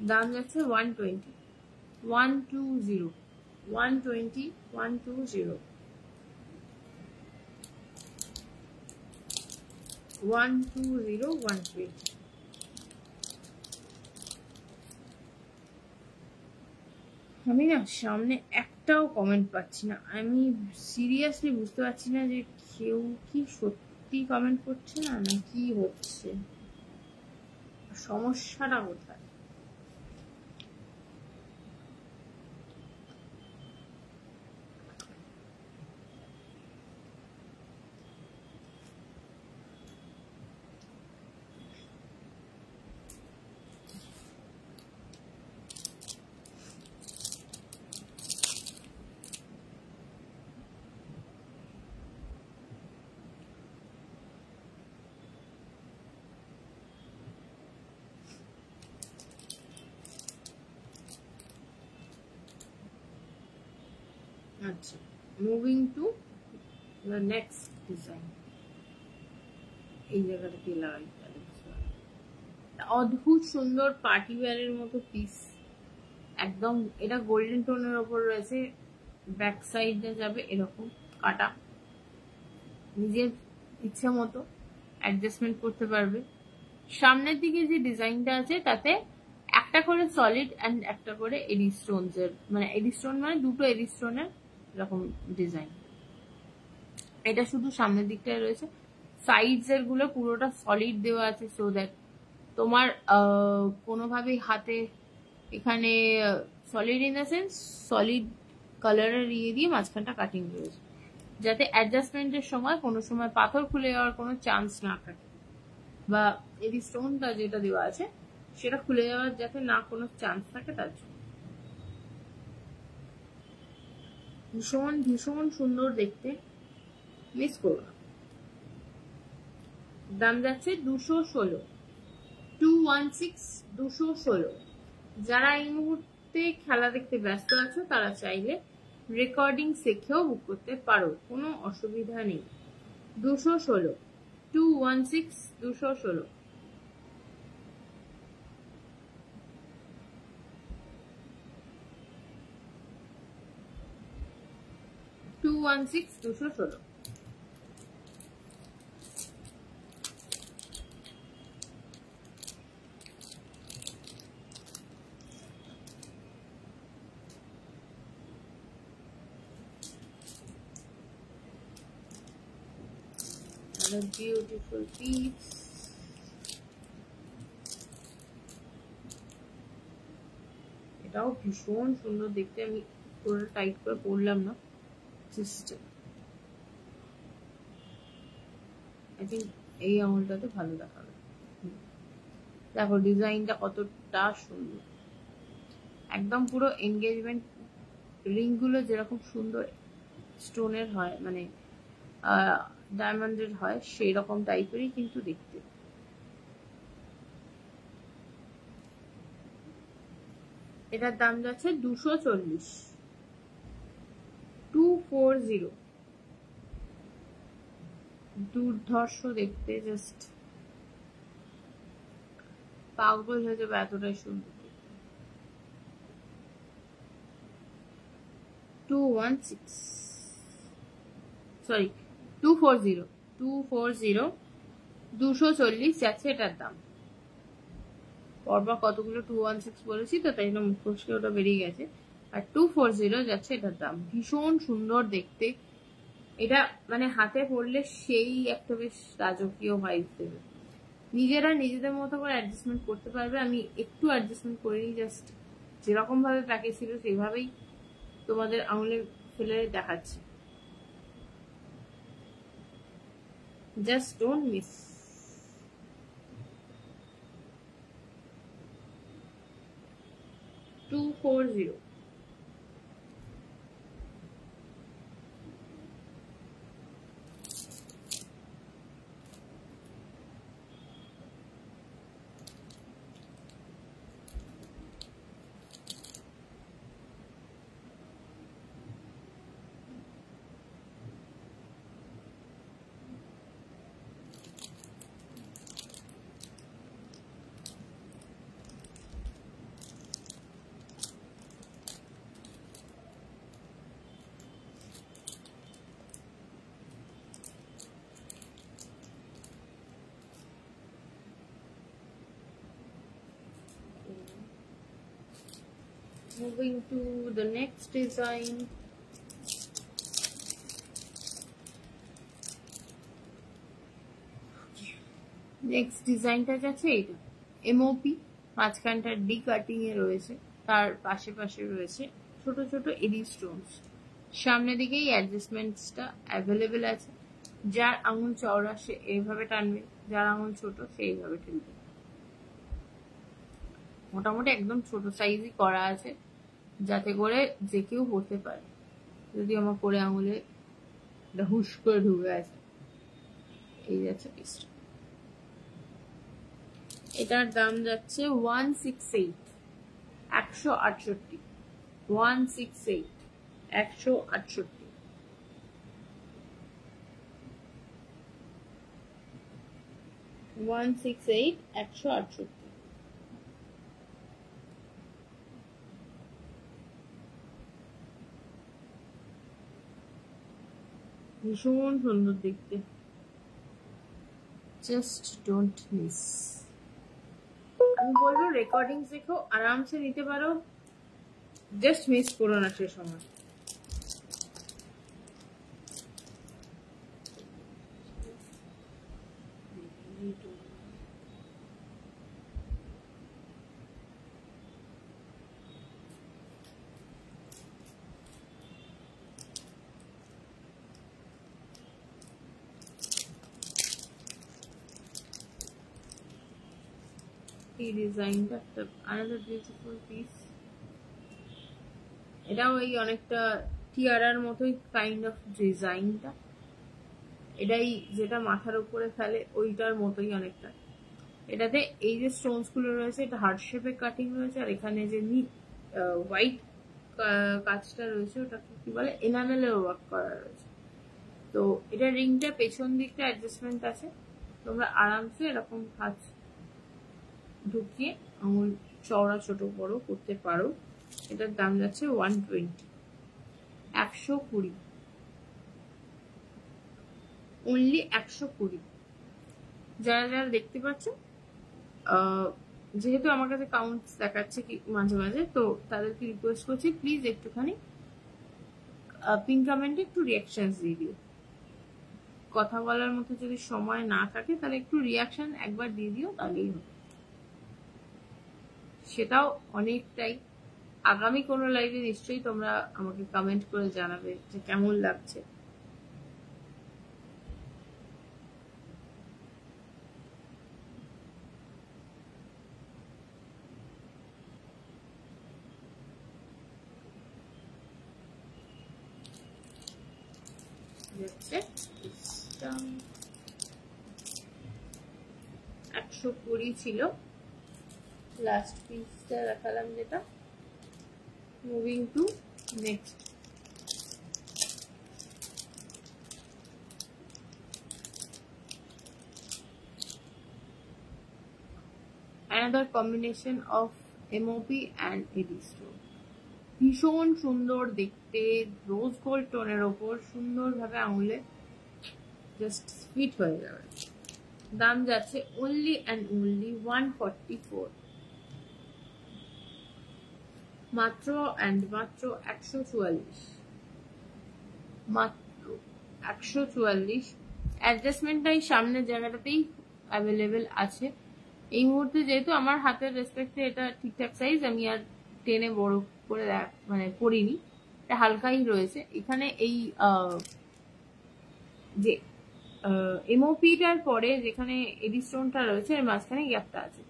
দাম যাচ্ছে 120, 120, 120, 120, 120, 120। আমি না সামনে একটাও কমেন্ট পাচ্ছি না, আমি সিরিয়াসলি বুঝতে পারছি না যে কেউ কি সত্যি কমেন্ট করছে না না কি হচ্ছে, সমস্যাটা কোথায়। আচ্ছা, moving to the next design. এই জায়গাটা কি লাগাই, অদ্ভুত সুন্দর পার্টি ওয়্যারের মতো পিস একদম। এটা গোল্ডেন টোনের ওপর রয়েছে, ব্যাক সাইডে যাবে এরকম কাটা, নিজের ইচ্ছা মতো অ্যাডজাস্টমেন্ট করতে পারবে। সামনের দিকে যে ডিজাইনটা আছে তাতে একটা করে সলিড অ্যান্ড একটা করে এডি স্টোনস এর, মানে এডি স্টোন মানে দুটো এডি স্টোনের এরকম ডিজাইন। এটা শুধু সামনের দিকটায় রয়েছে, সাইডস এর গুলো পুরোটা সলিড দেওয়া আছে, সো দ্যাট তোমার কোনোভাবেই হাতে এখানে solid in the sense solid কালারের ইয়ে দিয়ে মাঝখানটা কাটিং রয়েছে, যাতে অ্যাডজাস্টমেন্টের সময় কোনো সময় পাথর খুলে যাওয়ার কোনো চান্স না থাকে, বা এই স্টোনটা যেটা দেওয়া আছে সেটা খুলে যাওয়ার যাতে না কোনো চান্স থাকে তার জন্য। ভীষণ ভীষণ সুন্দর দেখতে, মিস করো না। দাম যাচ্ছে 216, 216, 216। যারা এই মুহূর্তে খেলা দেখতে ব্যস্ত আছো তারা চাইলে রেকর্ডিং শিখেও বুক করতে পারো, কোনো অসুবিধা নেই। 216, 216, 216। Beautiful piece. এটাও ভীষণ সুন্দর দেখতে, আমি পুরো টাইট করে পরলাম না, জাস্ট আই থিঙ্ক এই আঙুলটাতে ভালো দেখাবে। দেখো ডিজাইনটা কতটা সুন্দর, একদম পুরো এনগেজমেন্ট রিং গুলো যেরকম সুন্দর স্টোনের হয়, মানে ডায়মন্ডের হয়, সেই রকম টাইপেরই কিন্তু দেখতে। এটার দাম যাচ্ছে 240, 240। দুর্ধর্ষ দেখতে, জাস্ট পাগল হয়ে যাবে, এতটাই সুন্দর দেখতে। 216, সরি 240, 240, 240 যাচ্ছে এটার দাম। পরপর কতগুলো 216 বলেছি তো, তাই জন্য মুখ ফসকে ওটা বেরিয়ে গেছে। আর 240 যাচ্ছে এটার দাম। ভীষণ সুন্দর দেখতে এটা, মানে হাতে পরলে সেই একটা বেশ রাজকীয় ভাইব দেবে। নিজেরা নিজেদের মতো করে অ্যাডজাস্টমেন্ট করতে পারবে। আমি একটু অ্যাডজাস্টমেন্ট করে নিই, জাস্ট যেরকম ভাবে প্যাকেজ ছিল সেইভাবেই তোমাদের আঙুলে ফেলে দেখাচ্ছি, just don't miss. Two 40। Moving to the next design. Next ডিজাইনটা যাচ্ছে এইটা, এমওপি, মাঝখানটা ডি কাটিং এ রয়েছে, তার পাশে পাশে রয়েছে ছোট ছোট এডি স্টোনস। সামনের দিকেই অ্যাডজাস্টমেন্টসটা অ্যাভেলেবেল আছে, যার আঙুল চওড়া সে এইভাবে টানবে, যার আঙুল ছোট সে এইভাবে টানবে। মোটামুটি একদম ছোট সাইজই করা আছে, যাতে করে যে কেউ পড়তে পারে। যদি আমার করে আঙুলে হুশ করে ঢুকে আছে। এই যাচ্ছে পিসটা, এটার দাম যাচ্ছে 168, 168, 168, 168, 168, 168। ভীষণ সুন্দর দেখতে, জাস্ট ডোন্ট মিস। আমি বলবো রেকর্ডিংস দেখো, আরামসে নিতে পারো, জাস্ট মিস করো না সে সময়। এই ডিজাইনটা একটা আলাদা বিউটিফুল পিস। এটাও এই অনেকটা টিয়ারার মতোই কাইন্ড অফ ডিজাইনটা, এটাই যেটা মাথার উপরে ফেলে ওইটার মতোই অনেকটা। এটাতে এই যে স্টোনস গুলো রয়েছে এটা হার্ট শেপে কাটিং রয়েছে, আর এখানে যে হোয়াইট কাজটা রয়েছে ওটা কি বলে এনামেলের ওয়ার্ক করা রয়েছে। তো এটা রিংটা পেছন দিকটা অ্যাডজাস্টমেন্ট আছে, তোমরা আরামসে এরকম কাজ ঢুকিয়ে আঙুল চওড়া ছোট বড় করতে পারো। এটার দাম যাচ্ছে 120, 120, অনলি 120। যারা যারা দেখতে পাচ্ছ, যেহেতু আমার কাছে কাউন্ট দেখাচ্ছে কি মাঝে মাঝে, তো তাদেরকে রিকোয়েস্ট করছি প্লিজ একটুখানি পিন কমেন্টে একটু রিয়াকশনস দিয়ে দিও। কথা বলার মতো যদি সময় না থাকে তাহলে একটু রিয়াকশন একবার দিয়ে দিও, তাহলেই হবে। সেটাও অনেকটাই। আগামী কোনো লাইভে নিশ্চয়ই তোমরা আমাকে কমেন্ট করে জানাবে যে কেমন লাগছে। যাচ্ছে 120 ছিল লাস্ট পিসটা দেখালাম যেটা। Moving to next. another combination of MOP and AD stone, ভীষণ সুন্দর দেখতে, রোজ গোল্ড টোনের ওপর সুন্দরভাবে আঙুলে জাস্ট ফিট হয়ে যাবে। দাম যাচ্ছে only and only 144, মাত্র and মাত্র 144, মাত্র 144। অ্যাডজাস্টমেন্টটাই সামনের জায়গাটাতেই অ্যাভেলেবেল আছে এই মুহূর্তে, যেহেতু আমার হাতের রেসপেক্টে এটা ঠিকঠাক সাইজ, আমি আর টেনে বড় করে মানে পরিনি, এটা হালকাই রয়েছে। এখানে এই যে এমওপিটার পরে যেখানে এডি স্টোনটা রয়েছে এর মাঝখানে গ্যাপটা আছে।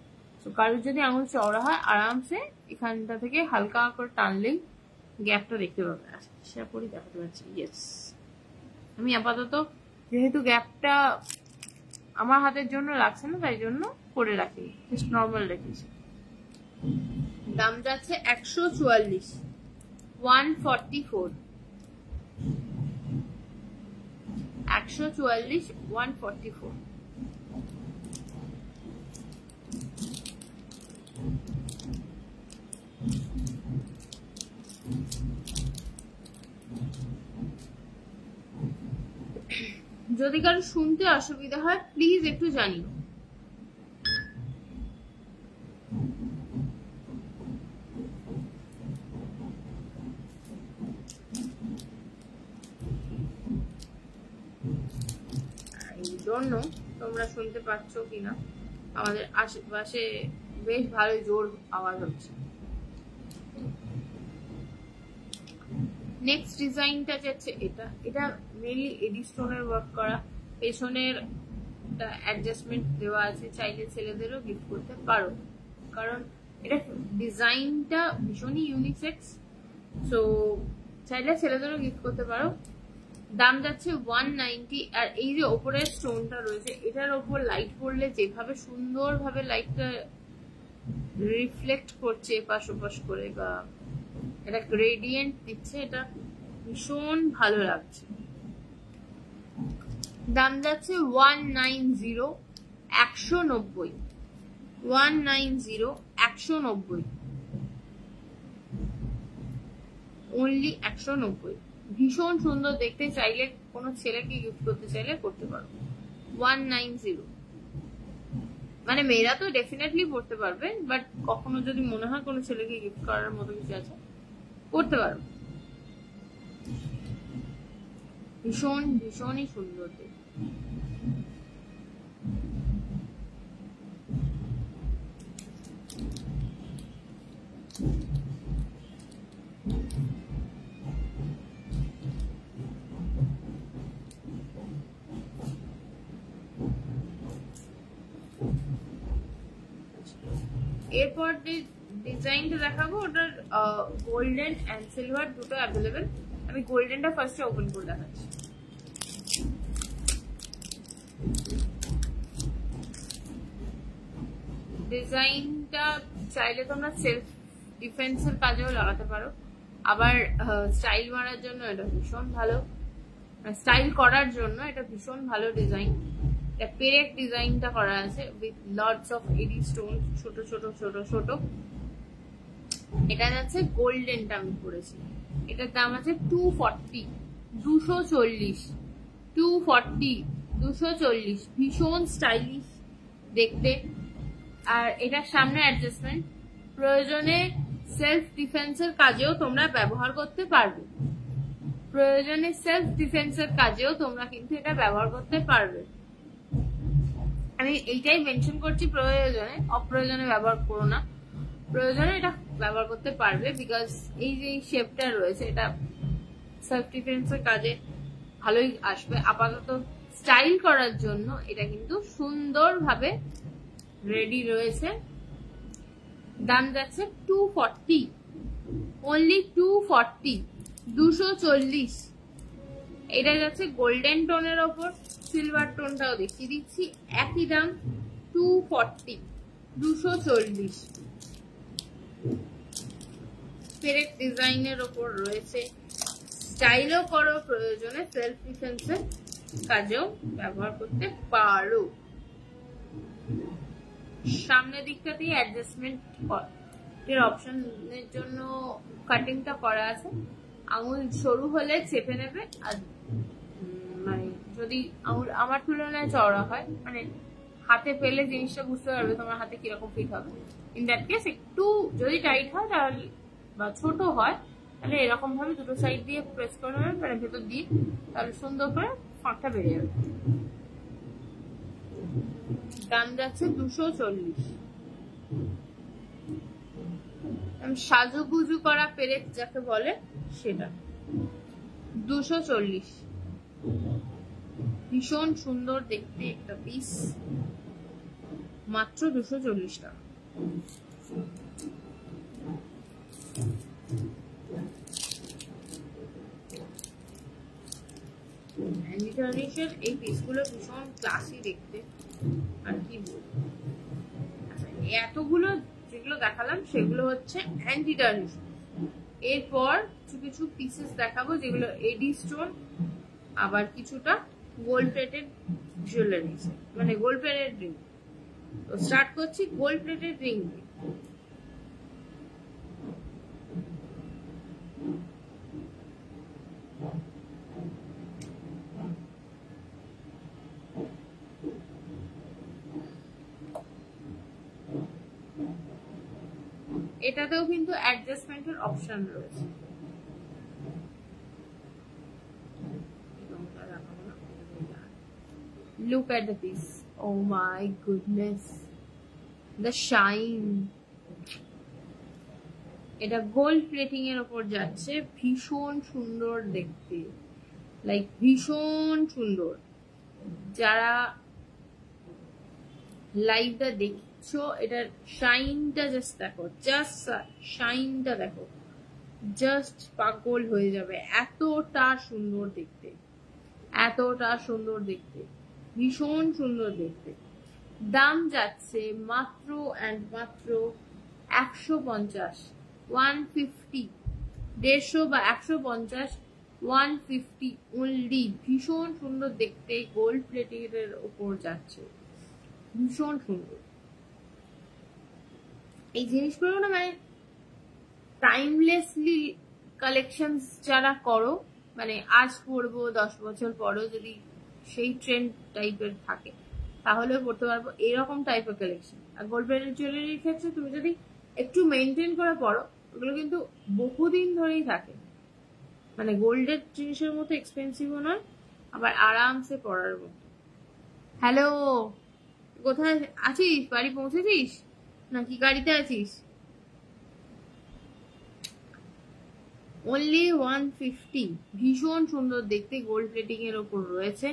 তো কারোর যদি আঙুল চওড়া হয় আরামসে এখানটা থেকে হালকা করে টানলেই গ্যাপটা দেখতে পাবে। সেটা করি দেখাতে পারছি। ইয়েস, আমি আপাতত যেহেতু গ্যাপটা আমার হাতের জন্য লাগছে না তাই জন্য করে রাখি, জাস্ট নর্মাল রেখেছি। দাম যাচ্ছে 144, 144, 144, 144। যদি কারো শুনতে অসুবিধা হয় প্লিজ একটু জানিও। তোমরা শুনতে পাচ্ছ কিনা, আমাদের আশেপাশে বেশ ভালো জোর আওয়াজ হচ্ছে। নেক্সট ডিজাইনটা যাচ্ছে এটা। এটা মেনলি এডি স্টোনের ওয়ার্ক করা, পেছনের অ্যাডজাস্টমেন্ট দেওয়া আছে, চাইলে ছেলেদেরও গিফট করতে পারো, কারণ এটা ডিজাইনটা ভীষণই ইউনিসেক্স, সো চাইলে ছেলেদেরও গিফট করতে পারো। দাম যাচ্ছে 190। আর এই যে ওপরের স্টোনটা রয়েছে এটার ওপর লাইট পড়লে যেভাবে সুন্দরভাবে লাইটটা রিফ্লেক্ট করছে এপাশ ওপাশ করে, বা এটা গ্রেডিয়েন্ট দিচ্ছে, এটা ভীষণ ভালো লাগছে। দাম যাচ্ছে 190, 190, 190, 190, অনলি 190। ভীষণ সুন্দর দেখতে, চাইলে কোনো ছেলেকে গিফট করতে চাইলে করতে পারো। 190। মানে মেয়েরা তো ডেফিনেটলি পড়তে পারবে, বাট কখনো যদি মনে হয় কোনো ছেলেকে গিফট করার মতো কিছু আছে করতে পারবে। ভীষণ ভীষণই সুন্দর। এরপর ডিজাইনটা দেখাবো, ওটার গোল্ডেন এন্ড সিলভার দুটো অ্যাভেলেবেল। আমি গোল্ডেনটা ফার্স্টে ওপেন করে দেখাচ্ছি। ডিজাইনটা চাইলে তোমরা সেলফ ডিফেন্সের কাজেও লাগাতে পারো, আবার স্টাইল মারার জন্য এটা ভীষণ ভালো, স্টাইল করার জন্য এটা ভীষণ ভালো ডিজাইন। এটা পেরেক ডিজাইনটা করা আছে with lots of eddy stone, ছোট ছোট ছোট ছোট। এটা যাচ্ছে গোল্ডেনটা আমি করেছি, এটার দাম আছে 240, 240, 240, 240। ভীষণ স্টাইলিশ দেখতে। আর এটার সামনে অ্যাডজাস্টমেন্ট, প্রয়োজনে সেলফ ডিফেন্সের কাজেও তোমরা ব্যবহার করতে পারবে, প্রয়োজনে সেলফ ডিফেন্সের কাজেও তোমরা কিন্তু এটা ব্যবহার করতে পারবে। আমি এইটাই মেনশন করছি, প্রয়োজনে, অপ্রয়োজনে ব্যবহার করো না। প্রয়োজনে এটা ব্যবহার করতে পারবে, বিকজ এই যে শেপটা রয়েছে এটা সেলফ ডিফেন্সের কাজে ভালোই আসবে। আপাতত স্টাইল করার জন্য এটা কিন্তু সুন্দরভাবে রেডি রয়েছে। দাম যাচ্ছে 240, অনলি 240, 240। এটা যাচ্ছে গোল্ডেন টোনের ওপর, সিলভার টোনটাও দেখিয়ে দিচ্ছি, একই দাম 240, 240। পেরেক ডিজাইনের ওপর রয়েছে, স্টাইলও করো, প্রয়োজনে সেলফ ডিফেন্সের কাজেও ব্যবহার করতে পারো। সামনের দিকটাতেই অ্যাডজাস্টমেন্ট এর অপশনের জন্য কাটিংটা করা আছে। আঙুল সরু হলে চেপে নেবে, আর মানে যদি আঙুল আমার তুলনায় চওড়া হয়, মানে হাতে পেলে জিনিসটা বুঝতে পারবে তোমার হাতে কিরকম ফিট হবে। ইন দ্যাট কেস একটু যদি টাইট হয় তাহলে, বা ছোট হয় তাহলে এরকম ভাবে দুটো সাইড দিয়ে প্রেস করে নেবে, মানে ভেতর দিয়ে, তাহলে সুন্দর করে ফাঁকটা বেরিয়ে যাবে। দাম যাচ্ছে 240। সাজুগুজু করা পেরেক যাকে বলে সেটা 240। ভীষণ সুন্দর দেখতে একটা পিস, মাত্র 240 টাকা। এই পিসগুলো ভীষণ ক্লাসি দেখতে, আর কি বলবো। এতগুলো যেগুলো দেখালাম সেগুলো হচ্ছে অ্যান্টি টার্নিশ। এরপর কিছু কিছু পিসেস দেখাবো যেগুলো এডি স্টোন, আবার কিছুটা গোল্ড প্লেটেড জুয়েলারি, মানে গোল্ড প্লেটেড রিং। তো স্টার্ট করছি গোল্ড প্লেটেড রিং দিয়ে। এটাতেও কিন্তু অ্যাডজাস্টমেন্টের অপশন রয়েছে। Look at the piece. Oh my goodness, the shine. এটা গোল্ড প্লেটিং এর উপর যাচ্ছে, ভীষণ সুন্দর দেখতে, লাইক ভীষণ সুন্দর। যারা লাইভটা দেখছো, এটার শাইনটা জাস্ট দেখো, জাস্ট শাইনটা দেখো, জাস্ট পাগল হয়ে যাবে, এতটা সুন্দর দেখতে, এতটা সুন্দর দেখতে, ভীষণ সুন্দর দেখতে। দাম যাচ্ছে মাত্র অ্যান্ড মাত্র 150, 150, 150 বা 150, 150 অনলি। ভীষণ সুন্দর দেখতে, গোল্ড প্লেটের ওপর যাচ্ছে, ভীষণ সুন্দর। এই জিনিসগুলো না মানে টাইমলেসলি কালেকশন যারা করো, মানে আজ পরবো 10 বছর পরও যদি সেই ট্রেন্ড টাইপের থাকে, তাহলেও পড়তে পারবো, এরকম টাইপের কালেকশন। আর গোল্ড প্লেটেড জুয়েলারির ক্ষেত্রে তুমি যদি একটু মেনটেন করে পড়ো, ওগুলো কিন্তু বহুদিন ধরেই থাকে, মানে গোল্ডের জিনিসের মতো এক্সপেন্সিভও নয়, আবার আরামসে পড়ার মতো। হ্যালো, কোথায় আছিস? বাড়ি পৌঁছেছিস নাকি গাড়িতে আছিস? অনলি 150, ভীষণ সুন্দর দেখতে, গোল্ড প্লেটিং এর ওপর রয়েছে।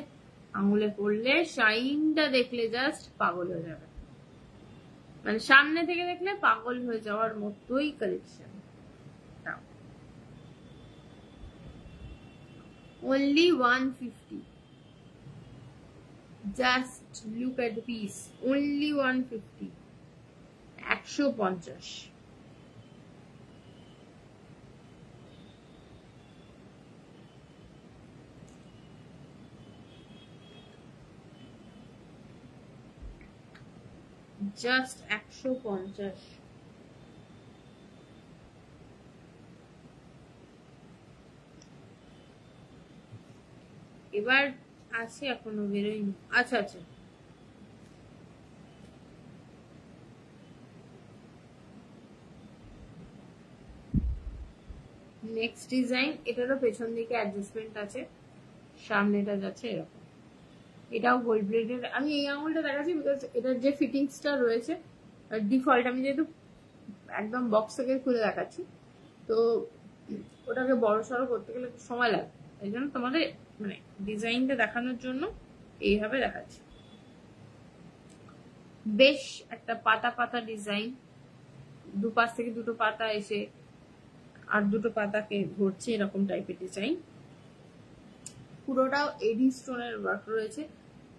আঙুলে পড়লে শাইনটা দেখলে জাস্ট পাগল হয়ে যাবে, মানে সামনে থেকে দেখলে পাগল হয়ে যাওয়ার মতোই collection. Only 150, just look at the piece, only 150, 150। Just 150। এবার আছে, এখনো বেরোয়নি। আচ্ছা আচ্ছা, নেক্সট ডিজাইন, এটারও পেছন দিকে অ্যাডজাস্টমেন্ট আছে, সামনেটা যাচ্ছে এরকম। এটাও গোল্ড প্লেটেড। আমি এই আঙুলটা দেখাচ্ছি বিকজ এটার যে ফিটিংসটা রয়েছে ডিফল্ট, আমি যেহেতু একদম বক্স থেকে খুলে দেখাচ্ছি, তো ওটাকে বড় সড়ো করতে গেলে একটু সময় লাগে, এই জন্য তোমাদের মানে ডিজাইনটা দেখানোর জন্য এইভাবে দেখাচ্ছি। বেশ একটা পাতা পাতা ডিজাইন, দুপাশ থেকে দুটো পাতা এসে আর দুটো পাতাকে ধরছে, এরকম টাইপের ডিজাইন। পুরোটাও এডি স্টোনের ওয়ার্ক রয়েছে।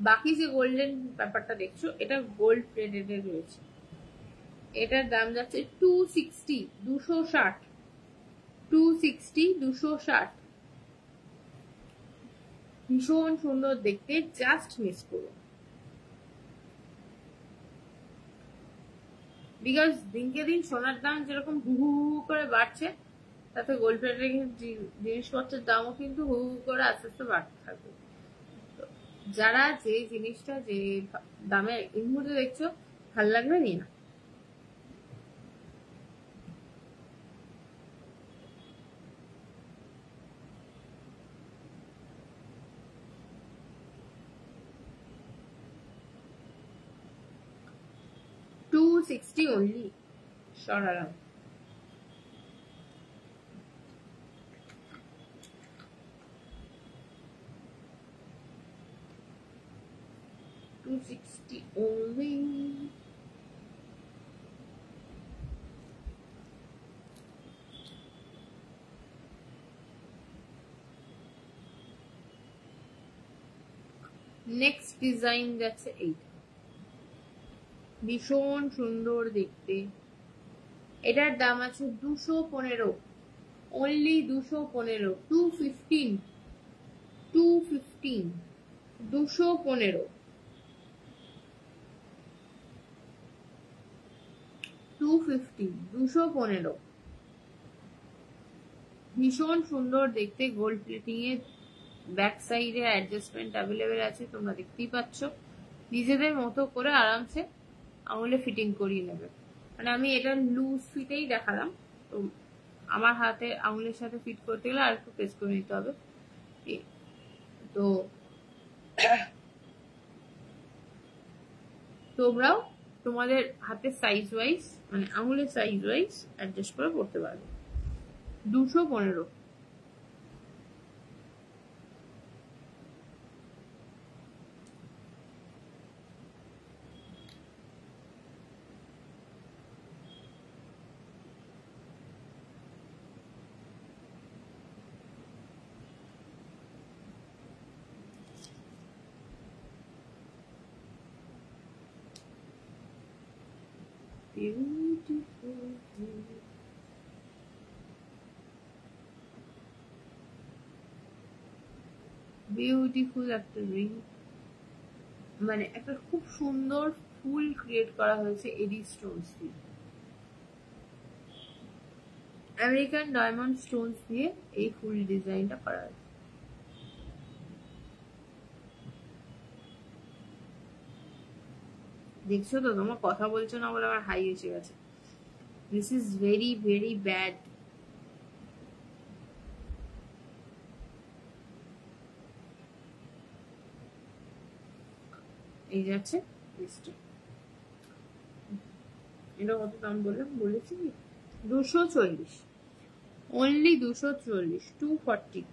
বাকি যে গোল্ডেন ব্যাপারটা দেখছো, এটা গোল্ড প্লেটেড এর রয়েছে। এটার দাম যাচ্ছে 260, 260, 260, 260। ভীষণ সুন্দর দেখতে, জাস্ট মিস করো, বিকজ দিনকে দিন সোনার দাম যেরকম হু হু করে বাড়ছে, তাতে গোল্ড প্লেটেড জিনিসপত্রের দামও কিন্তু হু হু করে আস্তে আস্তে বাড়তে থাকবে। যারা যে জিনিসটা যে দামে এই মুহূর্তে দেখছো ভাল লাগবে নিয়ে না। $260 only, short around. $260 only. Next design যাচ্ছে এইটা, ভীষণ সুন্দর দেখতে। এটার দাম আছে 215, অনলি 215, 215, 215, 215, 215, 215। ভীষণ সুন্দর দেখতে, গোল্ড প্লেটিং এর ব্যাক সাইডে অ্যাডজাস্টমেন্ট অ্যাভেলেবেল আছে, তোমরা দেখতেই পাচ্ছ। নিজেদের মতো করে আরামসে আঙুলে ফিটিং করিয়ে নেবে। মানে আমি এটা লুজ ফিটেই দেখালাম, তো আমার হাতে আঙুলের সাথে ফিট করতে গেলে আর একটু প্রেস করে নিতে হবে। তো তোমরাও তোমাদের হাতের সাইজ ওয়াইজ, মানে আঙুলের সাইজ ওয়াইজ অ্যাডজাস্ট করে পড়তে পারবে। 215। বিউটিফুল একটা রিং, মানে একটা খুব সুন্দর ফুল ক্রিয়েট করা হয়েছে এডি স্টোনস দিয়ে, আমেরিকান ডায়মন্ড স্টোনস দিয়ে এই ফুল ডিজাইনটা করা হয়েছে। দেখছো তো, তোমার কথা বলছো না বলে আমার হাই এসে গেছে। This is very very bad. এই যাচ্ছে এটা কত দাম বললাম, বলেছি কি 240, অনলি 240, 240,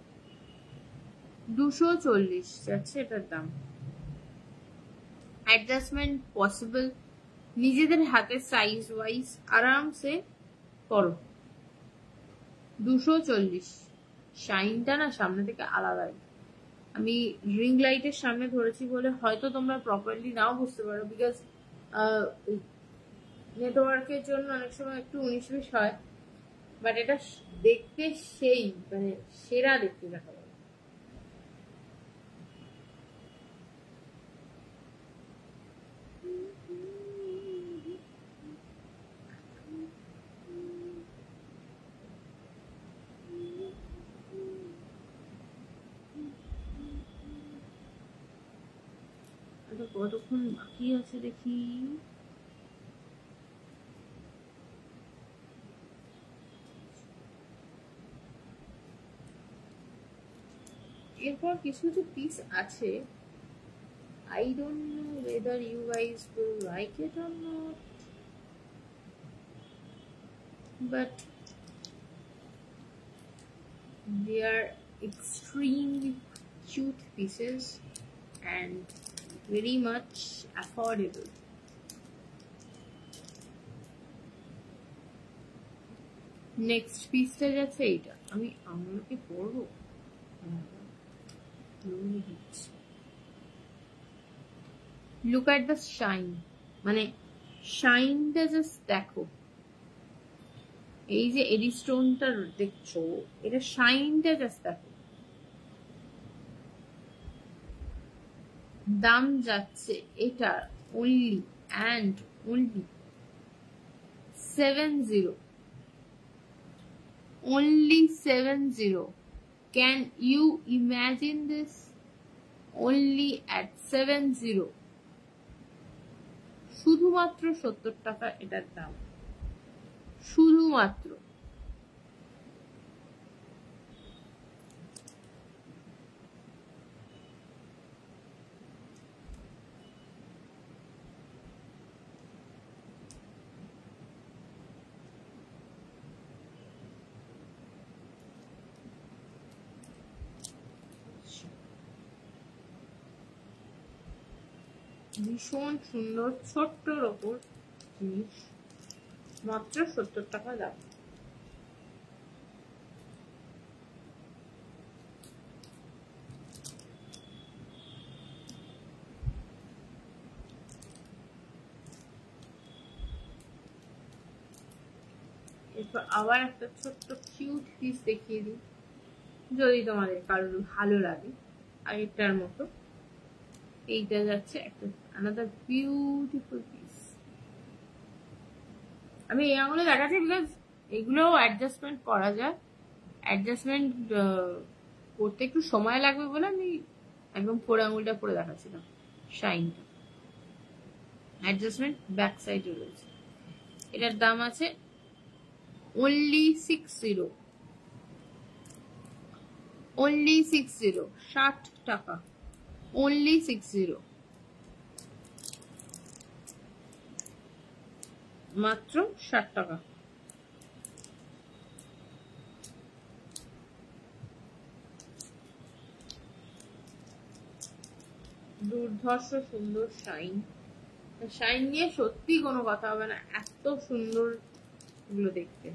240 যাচ্ছে এটার দাম। অ্যাডজাস্টমেন্ট পসিবল, নিজেদের হাতে সাইজ ওয়াইজ আরামসে করো। 240। শাইনটা না সামনে থেকে আলাদাই। আমি রিং লাইটের সামনে ধরেছি বলে হয়তো তোমরা প্রপারলি নাও বুঝতে পারো, বিকজ নেটওয়ার্কের জন্য অনেক সময় একটু 19-20 হয়, বাট এটা দেখতে সেই মানে সেরা দেখতে দেখা যায়। কতক্ষণ বাকি আছে দেখি। এরপর কিছু কিছু পিস আছে, I don't know whether you guys will like it or not, but they are extremely cute pieces and very much affordable. Next পিসটা যাচ্ছে এইটা, আমি আঙুলকে পরবো। লুক এট দ্য শাইন, মানে শাইনটা জাস্ট দেখো। এই যে এডি স্টোনটা দেখছো, এটা শাইনটা জাস্ট দেখো। দাম যাচ্ছে এটার only and only 70, only 70. Can you imagine this? Only at 70, শুধুমাত্র 70 টাকা এটার দাম, শুধুমাত্র। ভীষণ সুন্দর ছোট্টর ওপর জিনিস, মাত্র 70 টাকা দাম। এরপর আবার একটা ছোট্ট কিউট পিস দেখিয়ে দিই, যদি তোমাদের কারোর ভালো লাগে। আগেরটার মতো এইটা যাচ্ছে একটা আনাদার বিউটিফুল পিস। আমি এই আঙুলে দেখাচ্ছি বিকজ এগুলো অ্যাডজাস্টমেন্ট করা যায়। অ্যাডজাস্টমেন্ট করতে একটু সময় লাগবে বলে আমি একদম 4 আঙুলটা পরে দেখাচ্ছিলাম। শাইনটা অ্যাডজাস্টমেন্ট ব্যাক সাইডে রয়েছে। এটার দাম আছে only 60, only 60, 60 টাকা, only 60, মাত্র 60 টাকা। দুর্ধর্ষ সুন্দর শাইন, শাইন নিয়ে সত্যি কোনো কথা হবে না, এত সুন্দর এগুলো দেখতে।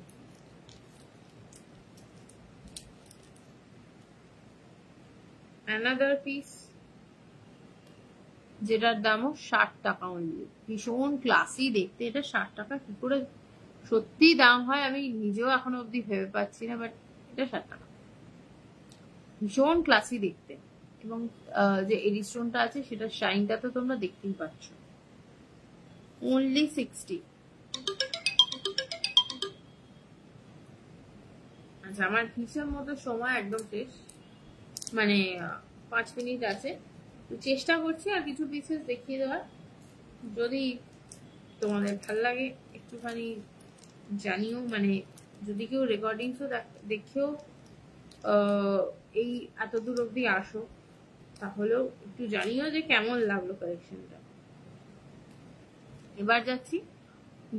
অ্যানাদার পিস যেটার দামও 60 টাকা অনলি, ভীষণ ক্লাসি দেখতে। এটা 60 টাকা কি করে সত্যি দাম হয় আমি নিজেও এখনো অব্দি ভেবে পাচ্ছি না, বাট এটা 60 টাকা, ভীষণ ক্লাসি দেখতে। এবং যে এডিস্টোনটা আছে সেটা শাইনটা তো তোমরা দেখতেই পাচ্ছ। only 60। আচ্ছা, আমার হিসাব মতো সময় একদম শেষ, মানে 5 মিনিট আছে, তো চেষ্টা করছি আর কিছু পিসেস দেখিয়ে দেওয়ার। যদি তোমাদের ভাল লাগে একটুখানি জানিও, মানে যদি কেউ রেকর্ডিংসও দেখেও এই এতদূর অব্দি আসো তাহলেও একটু জানিও যে কেমন লাগলো কালেকশনটা। এবার যাচ্ছি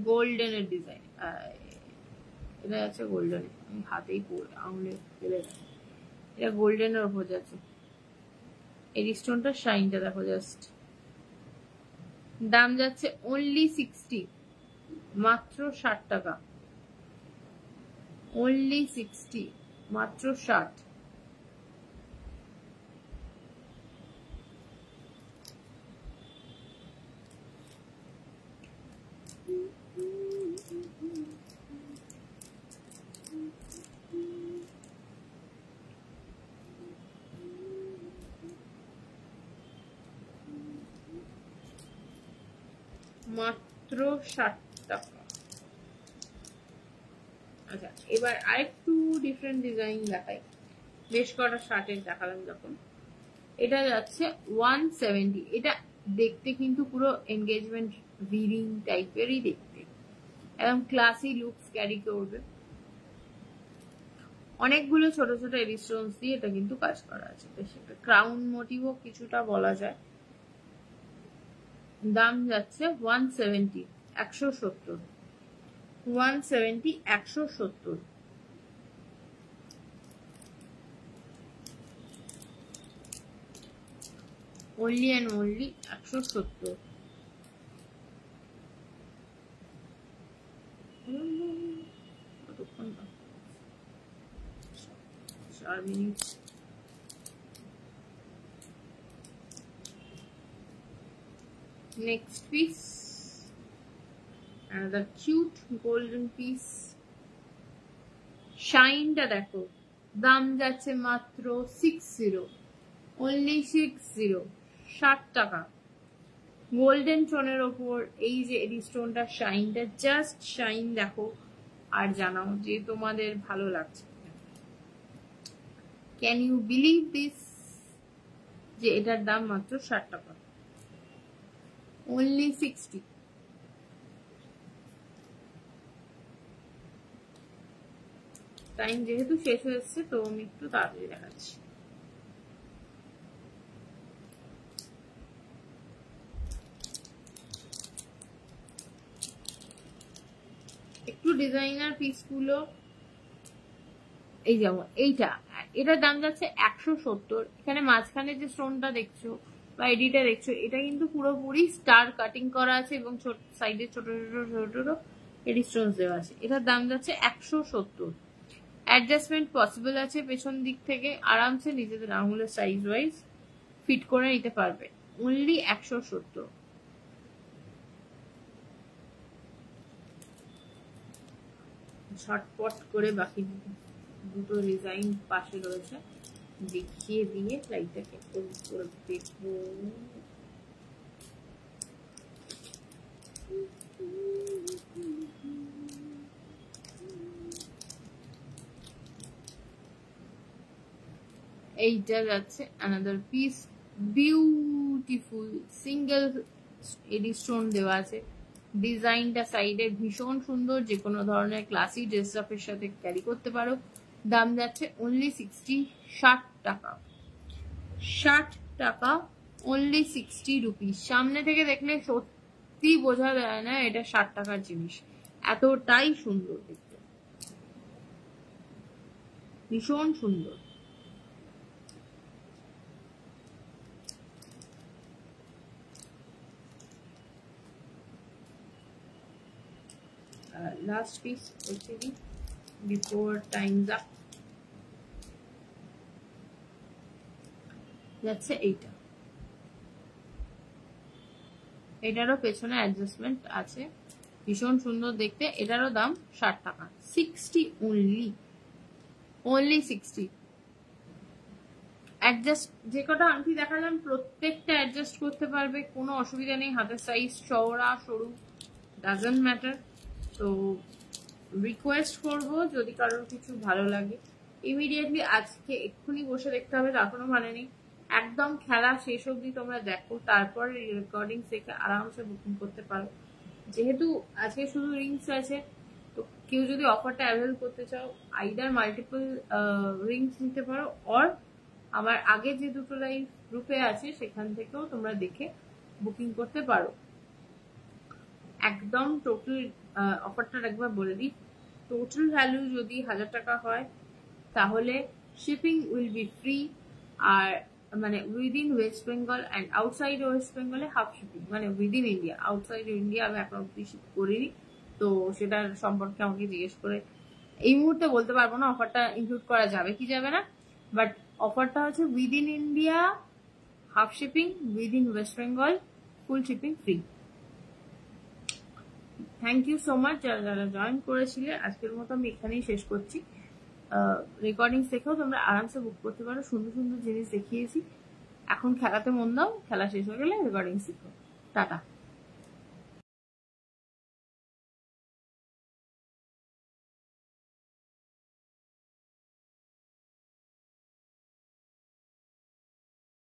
গোল্ডেনের ডিজাইন। এটা আছে গোল্ডেন, আমি হাতেই আঙুলে ফেলে যাচ্ছে, এটা গোল্ডেনের উপর যাচ্ছে। এই স্টোনটা শাইনটা দেখো জাস্ট। দাম যাচ্ছে অনলি 60, মাত্র 60 টাকা। অনলি 60, মাত্র 60। মাত্র 60 টাকা। আচ্ছা, এবার আরেকটু ডিফারেন্ট ডিজাইন দেখাই। বেশ কটা শার্টের দেখালাম যখন। এটা যাচ্ছে 170। এটা দেখতে কিন্তু পুরো এনগেজমেন্ট রিং টাইপেরই দেখতে, একদম ক্লাসি লুকস ক্যারি করবে। অনেকগুলো ছোট ছোট এডি স্টোনস দিয়ে এটা কিন্তু কাজ করা আছে, বেশ একটা ক্রাউন মোটিভও কিছুটা বলা যায়। দাম যাচ্ছে 170, 170। 170, 170। only and only 170। কতক্ষণ 4 minute. Next piece, another cute golden piece। শাইনটা দেখো। দাম যাচ্ছে মাত্র 60, only 60, 60 টাকা। গোল্ডেন টোনের ওপর এই যে এডি স্টোনটা শাইনটা, জাস্ট শাইন দেখো আর জানাও যে তোমাদের ভালো লাগছে। ক্যান ইউ বিলিভ দিস, যে এটার দাম মাত্র 60 টাকা। only 60। টাইম যেহেতু শেষ হয়ে এসছে তো আমি একটু তাড়াতাড়ি দেখাচ্ছি। একটু ডিজাইনার পিস গুলো, এই যেমন এইটা, এটার দাম যাচ্ছে 170। এখানে মাঝখানে যে স্টোনটা দেখছো বা এডিটা দেখছো, এটা কিন্তু পুরোপুরি স্টার কাটিং করা আছে এবং সাইডে ছোট ছোট ছোট ছোট এডি স্টোনস দেওয়া আছে। এটার দাম যাচ্ছে 170। অ্যাডজাস্টমেন্ট পসিবল আছে পেছন দিক থেকে, আরামসে নিজেদের আঙুলের সাইজ ওয়াইজ ফিট করে নিতে পারবে। অনলি 170। ঝটপট করে বাকি দুটো ডিজাইন পাশে রয়েছে দেখিয়ে দিয়ে লাইটটাকে করে দেখবো। এইটা যাচ্ছে অ্যানাদার পিস, বিউটিফুল সিঙ্গেল এডি স্টোন দেওয়া আছে। ডিজাইনটা সাইডে ভীষণ সুন্দর, যে কোনো ধরনের ক্লাসি ড্রেস আপের সাথে ক্যারি করতে পারো। দাম যাচ্ছে অনলি 60, 60 টাকা। 60 টাকা, অনলি 60 রুপিস। সামনে থেকে দেখলে সত্যি বোঝা যায় না এটা 60 টাকার জিনিস, এতটাই সুন্দর দেখতে, ভীষণ সুন্দর। Last piece actually before time's up, যাচ্ছে এইটা। এটারও পেছনে অ্যাডজাস্টমেন্ট আছে, ভীষণ সুন্দর দেখতে। এটারও দাম 60 টাকা। 60 only, only 60। অ্যাডজাস্ট যে কটা আংটি দেখালাম প্রত্যেকটা অ্যাডজাস্ট করতে পারবে, কোনো অসুবিধা নেই। হাতের সাইজ চওড়া সরু ডাজন্ট ম্যাটার। তো রিকোয়েস্ট করব যদি কারোর কিছু ভালো লাগে ইমিডিয়েটলি আজকে এক্ষুনি বসে দেখতে হবে তার কোনো মানে নেই। একদম খেলা শেষ অবধি তোমরা দেখো, তারপর রেকর্ডিং দেখে আরামসে বুকিং করতে পারো। যেহেতু আজকে শুধু রিংস আছে, তো কেউ যদি অফারটা অ্যাভেল করতে চাও, আইদার মাল্টিপল রিংস নিতে পারো, অর আমার আগে যে দুটো লাইভ গ্রুপে আছে সেখান থেকেও তোমরা দেখে বুকিং করতে পারো। একদম টোটাল অফারটা একবার বলে দিই, টোটাল ভ্যালু যদি 1000 টাকা হয় তাহলে শিপিং উইল বি ফ্রি, আর মানে within West Bengal and outside West বেঙ্গলে হাফ শিপিং, মানে উইদিন ইন্ডিয়া। আউটসাইড ইন্ডিয়া আমি এখন অব্দি শিপ করিনি, তো সেটার সম্পর্কে আমাকে জিজ্ঞেস করে এই মুহূর্তে বলতে পারবো না অফারটা ইনক্লুড করা যাবে কি যাবে না, বাট অফারটা হচ্ছে within India half shipping, within West Bengal full shipping free. Thank you so much যারা যারা জয়েন করেছিলে। আজকের মতো আমি এখানেই শেষ করছি। রেকর্ডিংস দেখেও তোমরা আরামসে বুক করতে পারো, সুন্দর সুন্দর জিনিস দেখিয়েছি। এখন খেলাতে মন দাও, খেলা শেষ হয়ে গেলে রেকর্ডিংস শিখো। টাটা।